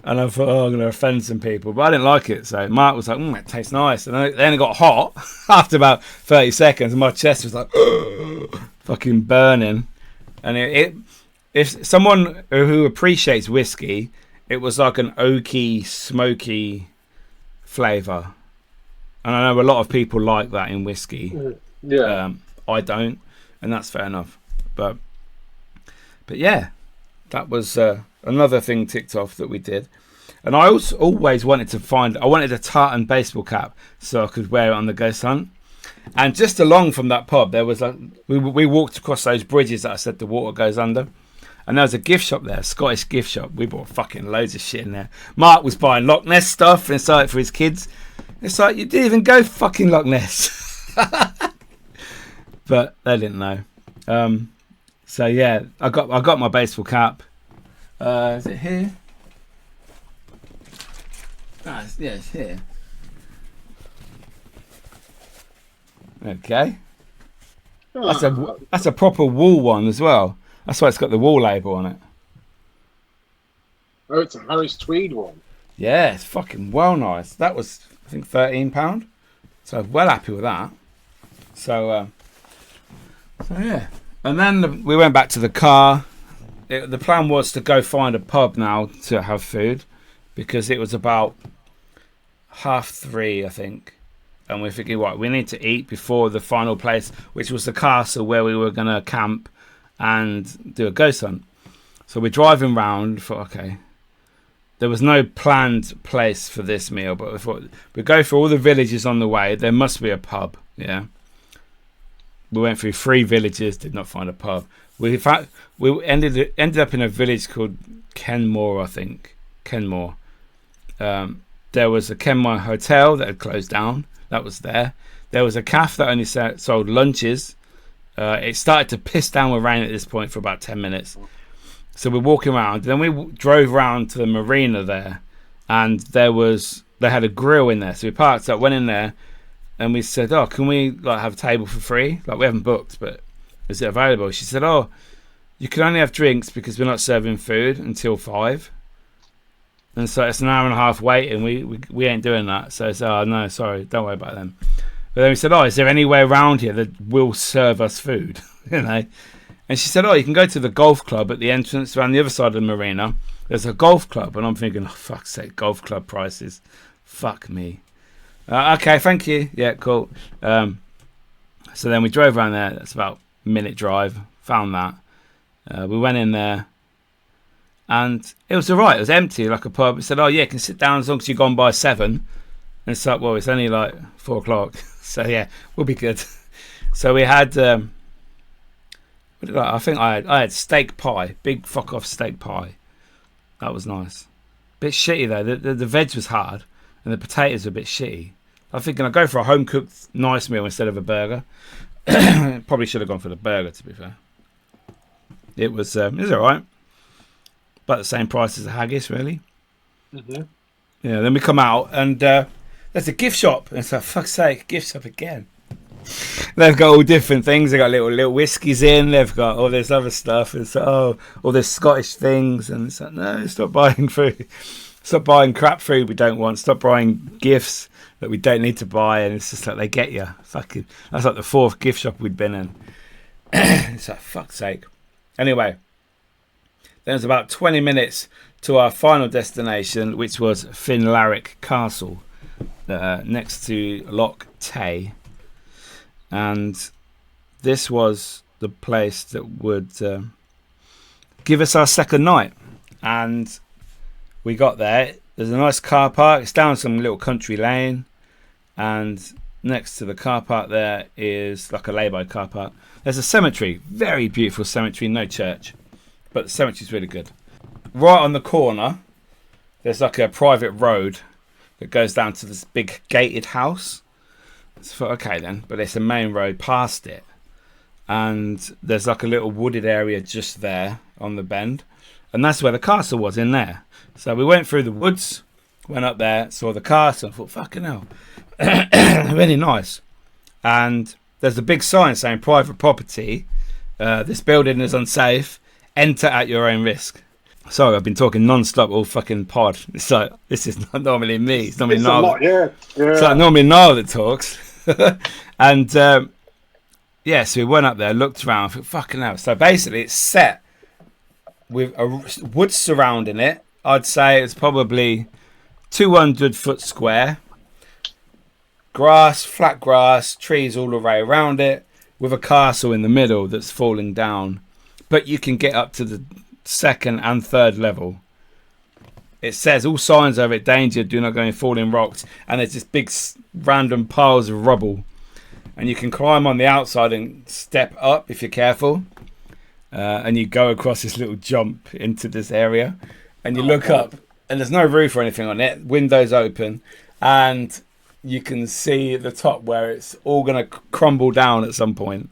And I thought, I'm going to offend some people. But I didn't like it. So Mark was like, it tastes nice. And then it got hot after about 30 seconds. And my chest was like, fucking burning. And if someone who appreciates whiskey, it was like an oaky, smoky flavour. And I know a lot of people like that in whiskey. Yeah. I don't. And that's fair enough. But yeah, that was another thing ticked off that we did. And I also always wanted I wanted a tartan baseball cap so I could wear it on the ghost hunt. And just along from that pub, there was we walked across those bridges that I said the water goes under. And there was a gift shop there, a Scottish gift shop. We bought fucking loads of shit in there. Mark was buying Loch Ness stuff inside for his kids. It's like, you didn't even go fucking Loch Ness. But they didn't know. So yeah, I got my baseball cap. Is it here? Yeah, it's here. Okay. That's a proper wool one as well. That's why it's got the wool label on it. Oh, it's a Harris Tweed one. Yeah, it's fucking well nice. That was, I think, £13. So well happy with that. So yeah. And then we went back to the car. The plan was to go find a pub now to have food, because it was about 3:30, I think. And we're thinking, we need to eat before the final place, which was the castle where we were going to camp and do a ghost hunt. So we're driving round. Thought, okay, there was no planned place for this meal, but we thought we'd go through all the villages on the way. There must be a pub. Yeah. We went through 3 villages, did not find a pub. We ended up in a village called Kenmore, I think. Kenmore. There was a Kenmore hotel that had closed down. That was there. There was a cafe that only sold lunches. It started to piss down with rain at this point for about 10 minutes. So we're walking around. Then we drove around to the marina there, and they had a grill in there. So we parked up, went in there, and we said, can we have a table for free? We haven't booked, but is it available? She said, you can only have drinks because we're not serving food until 5. And so it's an hour and a half waiting. We ain't doing that. So it's, no, sorry, don't worry about them. But then we said, is there any way around here that will serve us food? And she said, you can go to the golf club at the entrance around the other side of the marina. There's a golf club. And I'm thinking, fuck's sake, golf club prices. Fuck me. Okay, thank you. Yeah, cool. So then we drove around there. That's about a minute drive. Found that. We went in there. And it was all right. It was empty, like a pub. We said, you can sit down as long as you've gone by 7. And it's like, it's only 4 o'clock. So, yeah, we'll be good. So we had What did I think I had steak pie, big fuck off steak pie. That was nice. Bit shitty though. The veg was hard and the potatoes were a bit shitty. I'm thinking I'd go for a home cooked nice meal instead of a burger. Probably should have gone for the burger, to be fair. It was alright. About the same price as a haggis, really. Mm-hmm. Yeah, then we come out and there's a gift shop. And it's like, fuck's sake, gift shop again. They've got all different things. They've got little whiskies in. They've got all this other stuff. It's like, all this Scottish things. And it's like, no, stop buying food. Stop buying crap food we don't want. Stop buying gifts that we don't need to buy. And it's just like they get you. Fucking, that's like the 4th gift shop we'd been in. It's like, fuck's sake. Anyway, then it's about 20 minutes to our final destination, which was Finlarrick Castle, next to Loch Tay. And this was the place that would give us our second night. And we got there. There's a nice car park. It's down some little country lane. And next to the car park there is like a lay-by car park. There's a cemetery. Very beautiful cemetery. No church. But the cemetery's really good. Right on the corner, there's like a private road that goes down to this big gated house. So, okay then, but it's a main road past it. And there's like a little wooded area just there on the bend. And that's where the castle was, in there. So we went through the woods, went up there, saw the castle, and thought, fucking hell. Really nice. And there's a big sign saying private property. This building is unsafe. Enter at your own risk. Sorry, I've been talking non-stop all fucking pod. It's like, this is not normally me. It's normally Niall. It's like normally Niall that talks. And so we went up there, looked around, thought, fucking hell. So basically it's set with a wood surrounding it. I'd say it's probably 200 foot square. Grass, flat grass, trees all the way around it, with a castle in the middle that's falling down. But you can get up to the 2nd and 3rd level. It says all signs of it, danger, do not go in falling rocks. And there's just big random piles of rubble. And you can climb on the outside and step up if you're careful. And you go across this little jump into this area. And you look up and there's no roof or anything on it. Windows open. And you can see at the top where it's all going to crumble down at some point.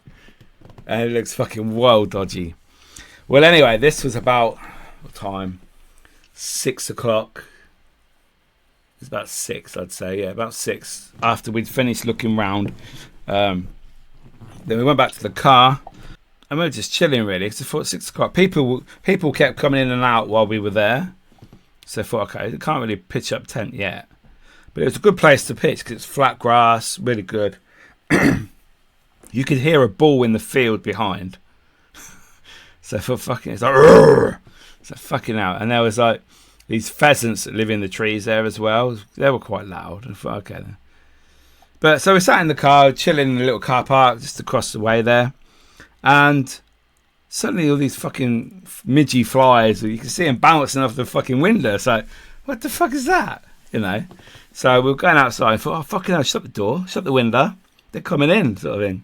And it looks fucking well dodgy. Well, anyway, this was about, what time? 6 o'clock. It's about 6, I'd say. Yeah, about 6. After we'd finished looking round. Then we went back to the car. And we were just chilling, really. Because I thought 6 o'clock. People kept coming in and out while we were there. So I thought, okay, we can't really pitch up tent yet. But it was a good place to pitch because it's flat grass, really good. You could hear a bull in the field behind. So for fucking, it's like, Rrr! It's like fucking out. And there was like these pheasants that live in the trees there as well. They were quite loud. I thought, okay then. But so we sat in the car, chilling in a little car park just across the way there. And suddenly all these fucking midgy flies, you can see them bouncing off the fucking window. It's like, what the fuck is that? You know? So we were going outside. I thought, oh, fucking hell, shut the door, shut the window. They're coming in, sort of thing.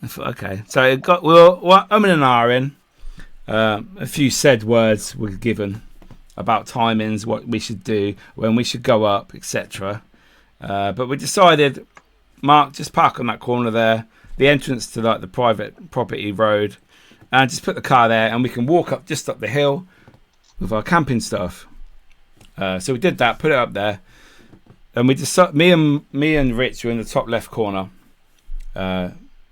I thought, okay. So we were umming and ahhing. A few said words were given about timings, what we should do, when we should go up, etc. But we decided, Mark, just park on that corner there, the entrance to like the private property road, and just put the car there, and we can walk up just up the hill with our camping stuff. So we did that, put it up there, and we just me and Rich were in the top left corner,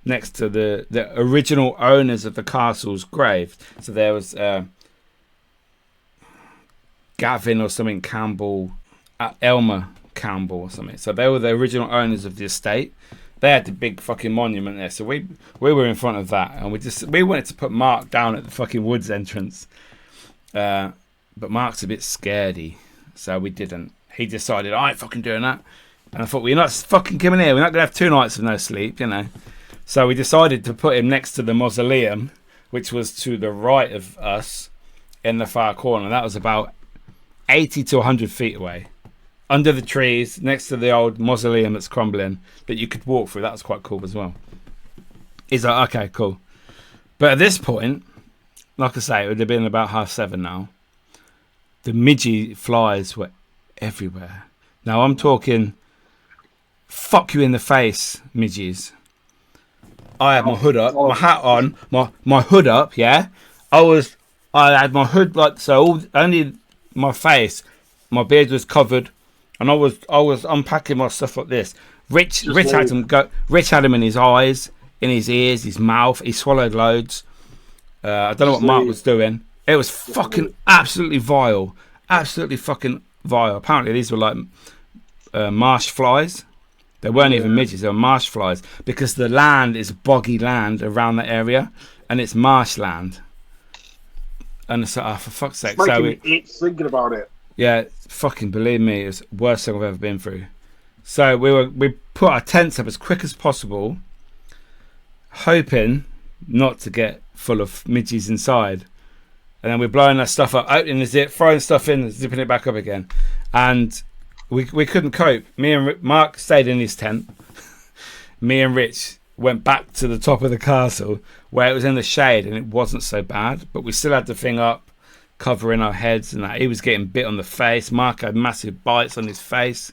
next to the original owners of the castle's grave. So there was Gavin or something Campbell, Elmer Campbell or something. So they were the original owners of the estate. They had the big fucking monument there. So we were in front of that, and we wanted to put Mark down at the fucking woods entrance. But Mark's a bit scaredy, so we didn't. He decided, I ain't fucking doing that. And I thought, well, you're not fucking coming here. We're not going to have 2 nights of no sleep, you know. So we decided to put him next to the mausoleum, which was to the right of us in the far corner. That was about 80 to 100 feet away. Under the trees, next to the old mausoleum that's crumbling, that you could walk through. That was quite cool as well. He's like, okay, cool. But at this point, like I say, it would have been about 7:30 now. The midgie flies were everywhere. Now I'm talking fuck you in the face midges. I had my hood up, my hat on, my hood up, yeah. I had my hood like so, only my face, my beard was covered, and I was unpacking my stuff like this. Rich had him in his eyes, in his ears, his mouth. He swallowed loads. I don't know what Mark was doing. It was fucking absolutely vile, absolutely fucking vile. Apparently these were like marsh flies. They weren't even midges, they were marsh flies, because the land is boggy land around that area, and it's marshland. And it's like, for fuck's sake. It's thinking about it. Yeah, fucking believe me, it's the worst thing I've ever been through. So we put our tents up as quick as possible, hoping not to get full of midges inside. And then we're blowing that stuff up, opening the zip, throwing stuff in, zipping it back up again. And we couldn't cope. Me and Mark stayed in his tent. Me and Rich went back to the top of the castle where it was in the shade and it wasn't so bad, but we still had the thing up, covering our heads and that. He was getting bit on the face. Mark had massive bites on his face.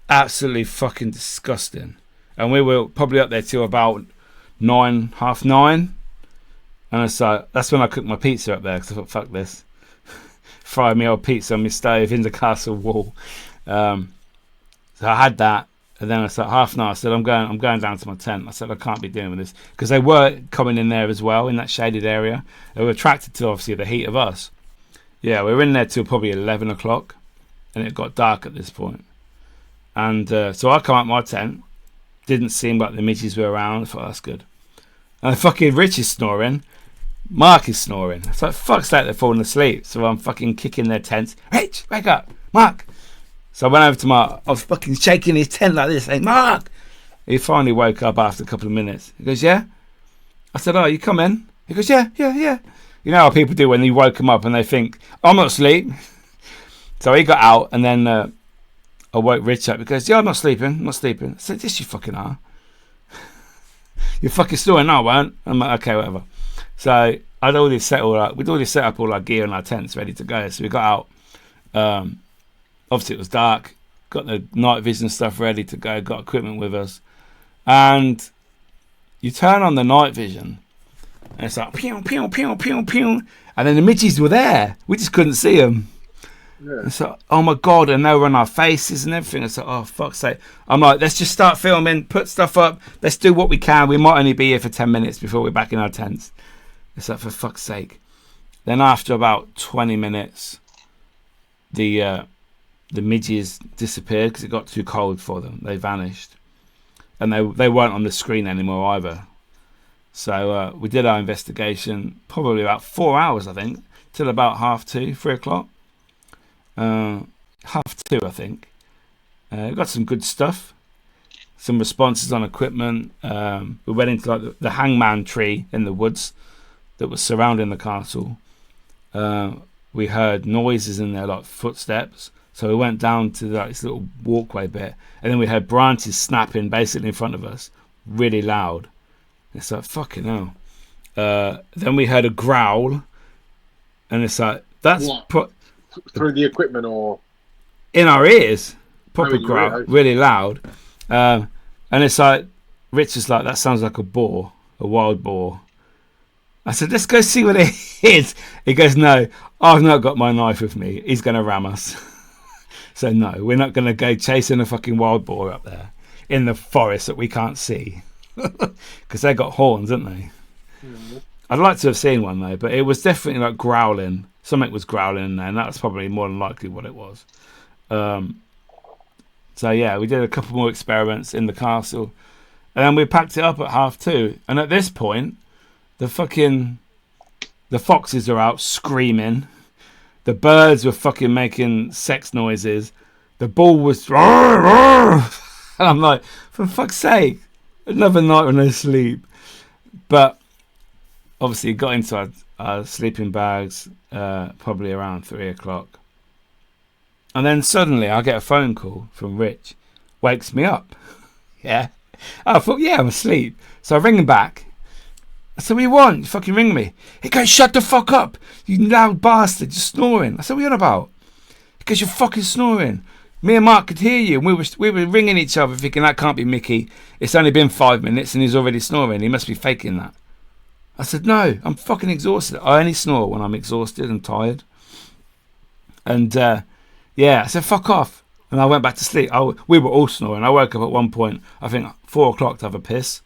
Absolutely fucking disgusting. And we were probably up there till about 9, half 9. And so that's when I cooked my pizza up there, because I thought, fuck this. Fry me old pizza on my stove in the castle wall. So I had that, and then I said 9:30. I said I'm going down to my tent. I said I can't be dealing with this, because they were coming in there as well in that shaded area. They were attracted to obviously the heat of us. Yeah, we were in there till probably 11 o'clock, and it got dark at this point. And so I come out my tent. Didn't seem like the midges were around. I thought that's good. And fucking Rich is snoring. Mark is snoring. It's like, fuck's sake, they're falling asleep. So I'm fucking kicking their tents. Rich, wake up. Mark. So I went over to Mark. I was fucking shaking his tent like this, saying, Mark. He finally woke up after a couple of minutes. He goes, yeah? I said, oh, you come in? He goes, yeah. You know how people do when you woke them up and they think, I'm not asleep. So he got out, and then I woke Rich up. He goes, yeah, I'm not sleeping. I said, yes, you fucking are. You're fucking snoring. No, I won't. I'm like, okay, whatever. So I'd already set up all our gear and our tents ready to go. So we got out. Obviously it was dark. Got the night vision stuff ready to go. Got equipment with us. And you turn on the night vision, and it's like pew pew pew pew pew. And then the midges were there. We just couldn't see them. Yeah. It's like, oh my god, and they were on our faces and everything. It's like, oh fuck's sake. I'm like, let's just start filming, put stuff up, let's do what we can. We might only be here for 10 minutes before we're back in our tents. It's like, for fuck's sake. Then after about 20 minutes, the midges disappeared because it got too cold for them. They vanished. And they weren't on the screen anymore either. So we did our investigation probably about 4 hours, I think, till about 2:30, 3 o'clock. 2:30, I think. We got some good stuff. Some responses on equipment. We went into like the hangman tree in the woods that was surrounding the castle. We heard noises in there, like footsteps. So we went down to this little walkway bit, and then we heard branches snapping basically in front of us, really loud. It's like, fucking hell. Then we heard a growl, and it's like, that's through the equipment or in our ears. Proper growl, really loud. And it's like, Rich is like, that sounds like a boar, a wild boar. I said, let's go see what it is. He goes, no, I've not got my knife with me. He's going to ram us. So no, we're not going to go chasing a fucking wild boar up there in the forest that we can't see. Because they got horns, haven't they? Mm-hmm. I'd like to have seen one though, but it was definitely like growling. Something was growling in there, and that's probably more than likely what it was. So yeah, we did a couple more experiments in the castle, and then we packed it up at 2:30. And at this point, the foxes are out screaming. The birds were fucking making sex noises. The bull was, and I'm like, for fuck's sake, another night with no sleep. But obviously, got into our sleeping bags probably around 3 o'clock. And then suddenly I get a phone call from Rich. Wakes me up. Yeah. I thought, yeah, I'm asleep. So I ring him back. I said, what do you want? You fucking ring me. He goes, shut the fuck up, you loud bastard, you're snoring. I said, what are you on about? He goes, you're fucking snoring. Me and Mark could hear you, and we were ringing each other thinking that can't be Mickey. It's only been 5 minutes and he's already snoring. He must be faking that. I said, no, I'm fucking exhausted. I only snore when I'm exhausted and tired. And yeah, I said, fuck off. And I went back to sleep. We were all snoring. I woke up at one point, I think 4 o'clock to have a piss.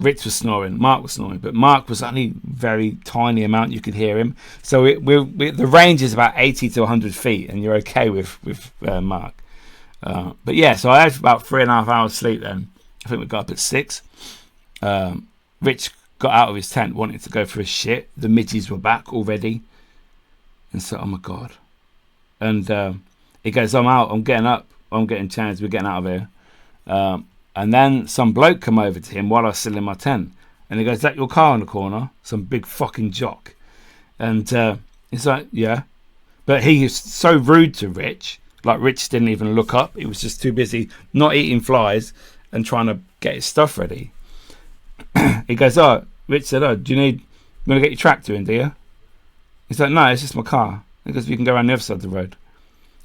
Rich was snoring, Mark was snoring, but Mark was only very tiny amount you could hear him. So the range is about 80 to 100 feet, and you're okay with Mark. But yeah, so I had about 3.5 hours sleep then. I think we got up at 6. Rich got out of his tent wanting to go for a shit. The midges were back already. And so, oh my God. And he goes, I'm out, I'm getting up, I'm getting changed, we're getting out of here. And then some bloke come over to him while I was still in my tent. And he goes, is that your car in the corner? Some big fucking jock. And he's like, yeah. But he is so rude to Rich. Like, Rich didn't even look up. He was just too busy not eating flies and trying to get his stuff ready. He goes, oh, Rich said, oh, you want to get your tractor in, do you? He's like, no, it's just my car. He goes, we can go around the other side of the road.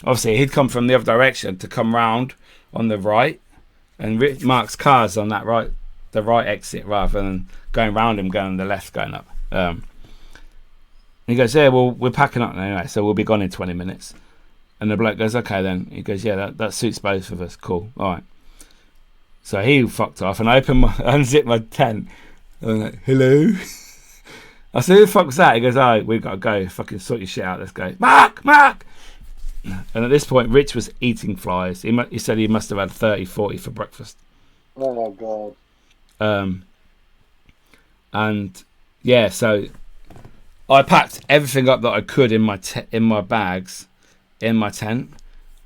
Obviously, he'd come from the other direction to come round on the right. And Mark's car's on that the right exit rather than going round him, going on the left, going up. He goes, yeah, well, we're packing up anyway, so we'll be gone in 20 minutes. And the bloke goes, okay then. He goes, yeah, that suits both of us. Cool, all right. So he fucked off, and I unzipped my tent. And I'm like, hello? I said, who the fuck's that? He goes, oh, we've got to go. Fucking sort your shit out, let's go. Mark! And at this point, Rich was eating flies. He said he must have had 30, 40 for breakfast. Oh my God. And yeah, so I packed everything up that I could in my bags in my tent,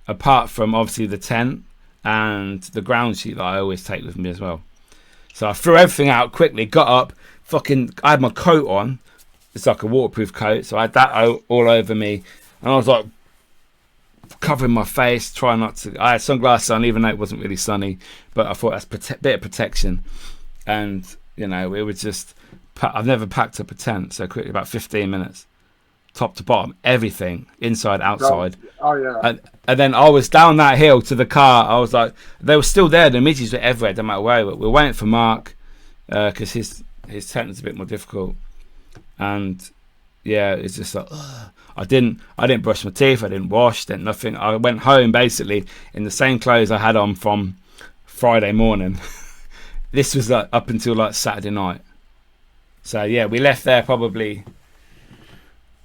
apart from obviously the tent and the ground sheet that I always take with me as well. So I threw everything out quickly, got up, I had my coat on. It's like a waterproof coat, so I had that all over me, and I was like covering my face, trying not to. I had sunglasses on, even though it wasn't really sunny, but I thought that's a bit of protection. And it was just. I've never packed up a tent so quickly. About 15 minutes, top to bottom, everything, inside, outside. Oh yeah. And then I was down that hill to the car. I was like, they were still there. The midges were everywhere, no matter where. But we're waiting for Mark because his tent is a bit more difficult. And yeah, it's just like. Ugh. I didn't brush my teeth. I didn't wash. Didn't nothing. I went home basically in the same clothes I had on from Friday morning. This was like up until like Saturday night. So yeah, we left there probably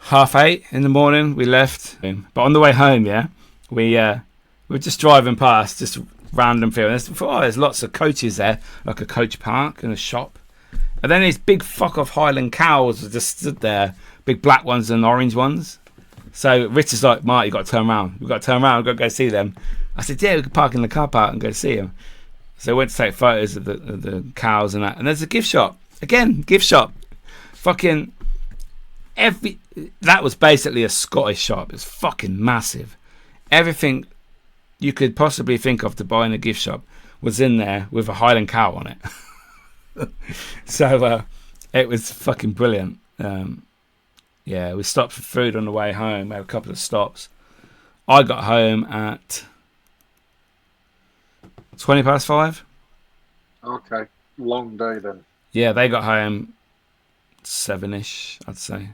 8:30 in the morning. We left, but on the way home, yeah, we were just driving past just random field. There's lots of coaches there, like a coach park and a shop. And then these big fuck off Highland cows just stood there. Big black ones and orange ones. So Rich is like, Mark, you got to turn around. We've got to turn around. We've got to go see them. I said, yeah, we could park in the car park and go see them. So we went to take photos of the cows and that. And there's a gift shop. Again, gift shop. Fucking that was basically a Scottish shop. It's fucking massive. Everything you could possibly think of to buy in a gift shop was in there with a Highland cow on it. So it was fucking brilliant. Yeah, we stopped for food on the way home. We had a couple of stops. I got home at 5:20. Okay, long day then. Yeah, they got home 7ish, I'd say.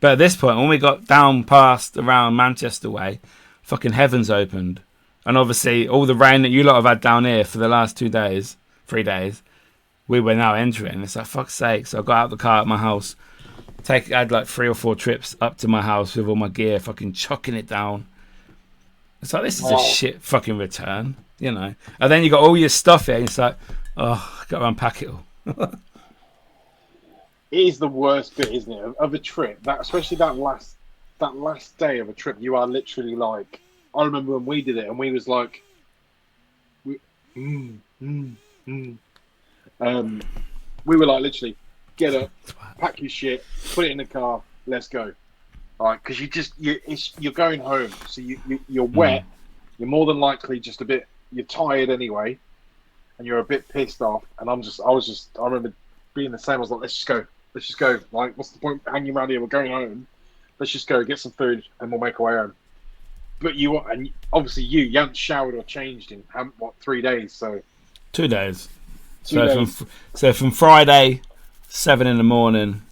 But at this point, when we got down past around Manchester way, fucking heavens opened. And obviously, all the rain that you lot have had down here for the last 3 days, we were now entering. It's like, fuck's sake. So I got out the car at my house. I had like 3 or 4 trips up to my house with all my gear, fucking chucking it down. It's like, this is a shit fucking return, And then you got all your stuff here, and it's like, oh, I got to unpack it all. It is the worst bit, isn't it, of a trip? That especially that last day of a trip, you are literally like. I remember when we did it, and we was like, we were like literally, get up, pack your shit, put it in the car, let's go. All right, because you're going home, so you're wet. You're more than likely just a bit. You're tired anyway, and you're a bit pissed off. And I remember being the same. I was like, let's just go. Let's just go. Like, what's the point hanging around here? We're going home. Let's just go get some food and we'll make our way home. But and obviously you haven't showered or changed in 3 days? So 2 days. 2 days. From Friday 7 in the morning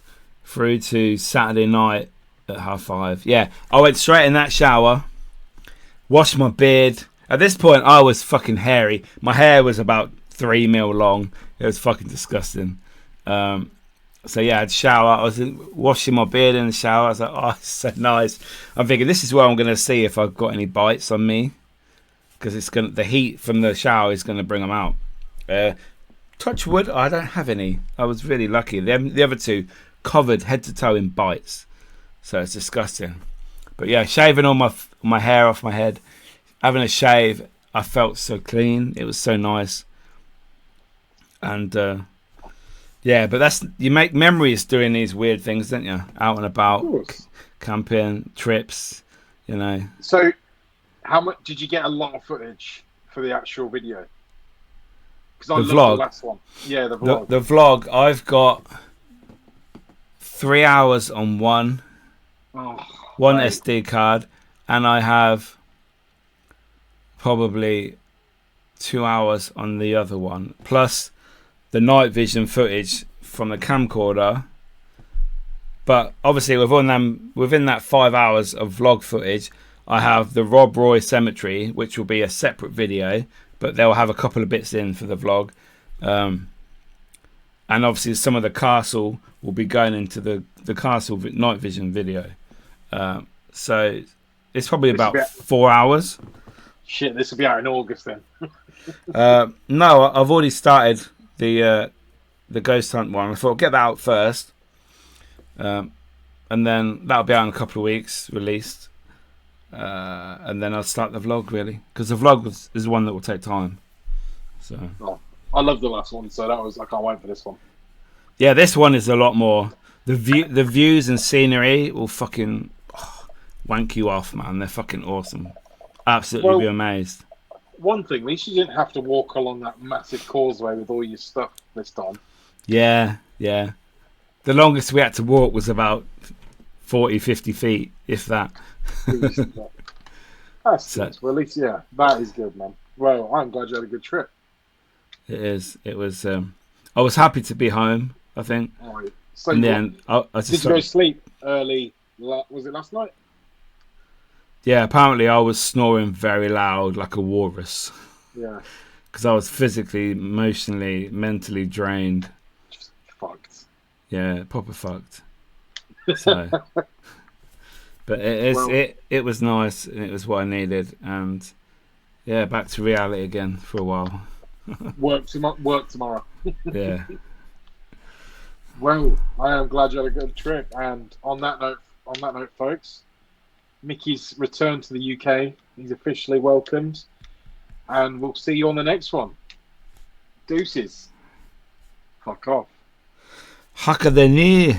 through to Saturday night at 5:30. Yeah, I went straight in that shower, washed my beard. At this point, I was fucking hairy. My hair was about 3 mil long. It was fucking disgusting. So yeah, I'd shower. I was washing my beard in the shower. I was like, oh, it's so nice. I'm thinking this is where I'm going to see if I've got any bites on me, because the heat from the shower is going to bring them out. Touch wood, I don't have any. I was really lucky. The other two covered head to toe in bites, so it's disgusting. But yeah, shaving all my hair off my head, having a shave, I felt so clean. It was so nice. And yeah, but you make memories doing these weird things, don't you? Out and about, camping, trips, you know. So, how much did you get? A lot of footage for the actual video? Because I loved the last one. Yeah, the vlog. The vlog, I've got 3 hours on one SD card, and I have probably 2 hours on the other one, plus the night vision footage from the camcorder. But obviously within that 5 hours of vlog footage, I have the Rob Roy Cemetery, which will be a separate video, but they'll have a couple of bits in for the vlog. And obviously some of the castle will be going into the castle night vision video. So it's probably about 4 hours. Shit, this will be out in August then. No, I've already started the Ghost Hunt one. I thought I'll get that out first. And then that'll be out in a couple of weeks, released. And then I'll start the vlog, really, because the vlog is the one that will take time. So I love the last one, so I can't wait for this one. Yeah, this one is a lot more. The views and scenery will fucking wank you off, man. They're fucking awesome. Absolutely be amazed. One thing, at least you didn't have to walk along that massive causeway with all your stuff this time. Yeah. The longest we had to walk was about 40, 50 feet, if that. That's good. Well, at least, yeah, that is good, man. Well, I'm glad you had a good trip. It is. It was. I was happy to be home, I think. All right. So in the end, I did you go to sleep early? Was it last night? Yeah, apparently I was snoring very loud like a walrus. Yeah. Because I was physically, emotionally, mentally drained. Just fucked. Yeah, proper fucked. So, but it was nice, and it was what I needed, and yeah, back to reality again for a while. Work tomorrow. Yeah. Well, I am glad you had a good trip, and on that note, folks, Miki's returned to the UK. He's officially welcomed, and we'll see you on the next one. Deuces. Fuck off. Hakka the knee.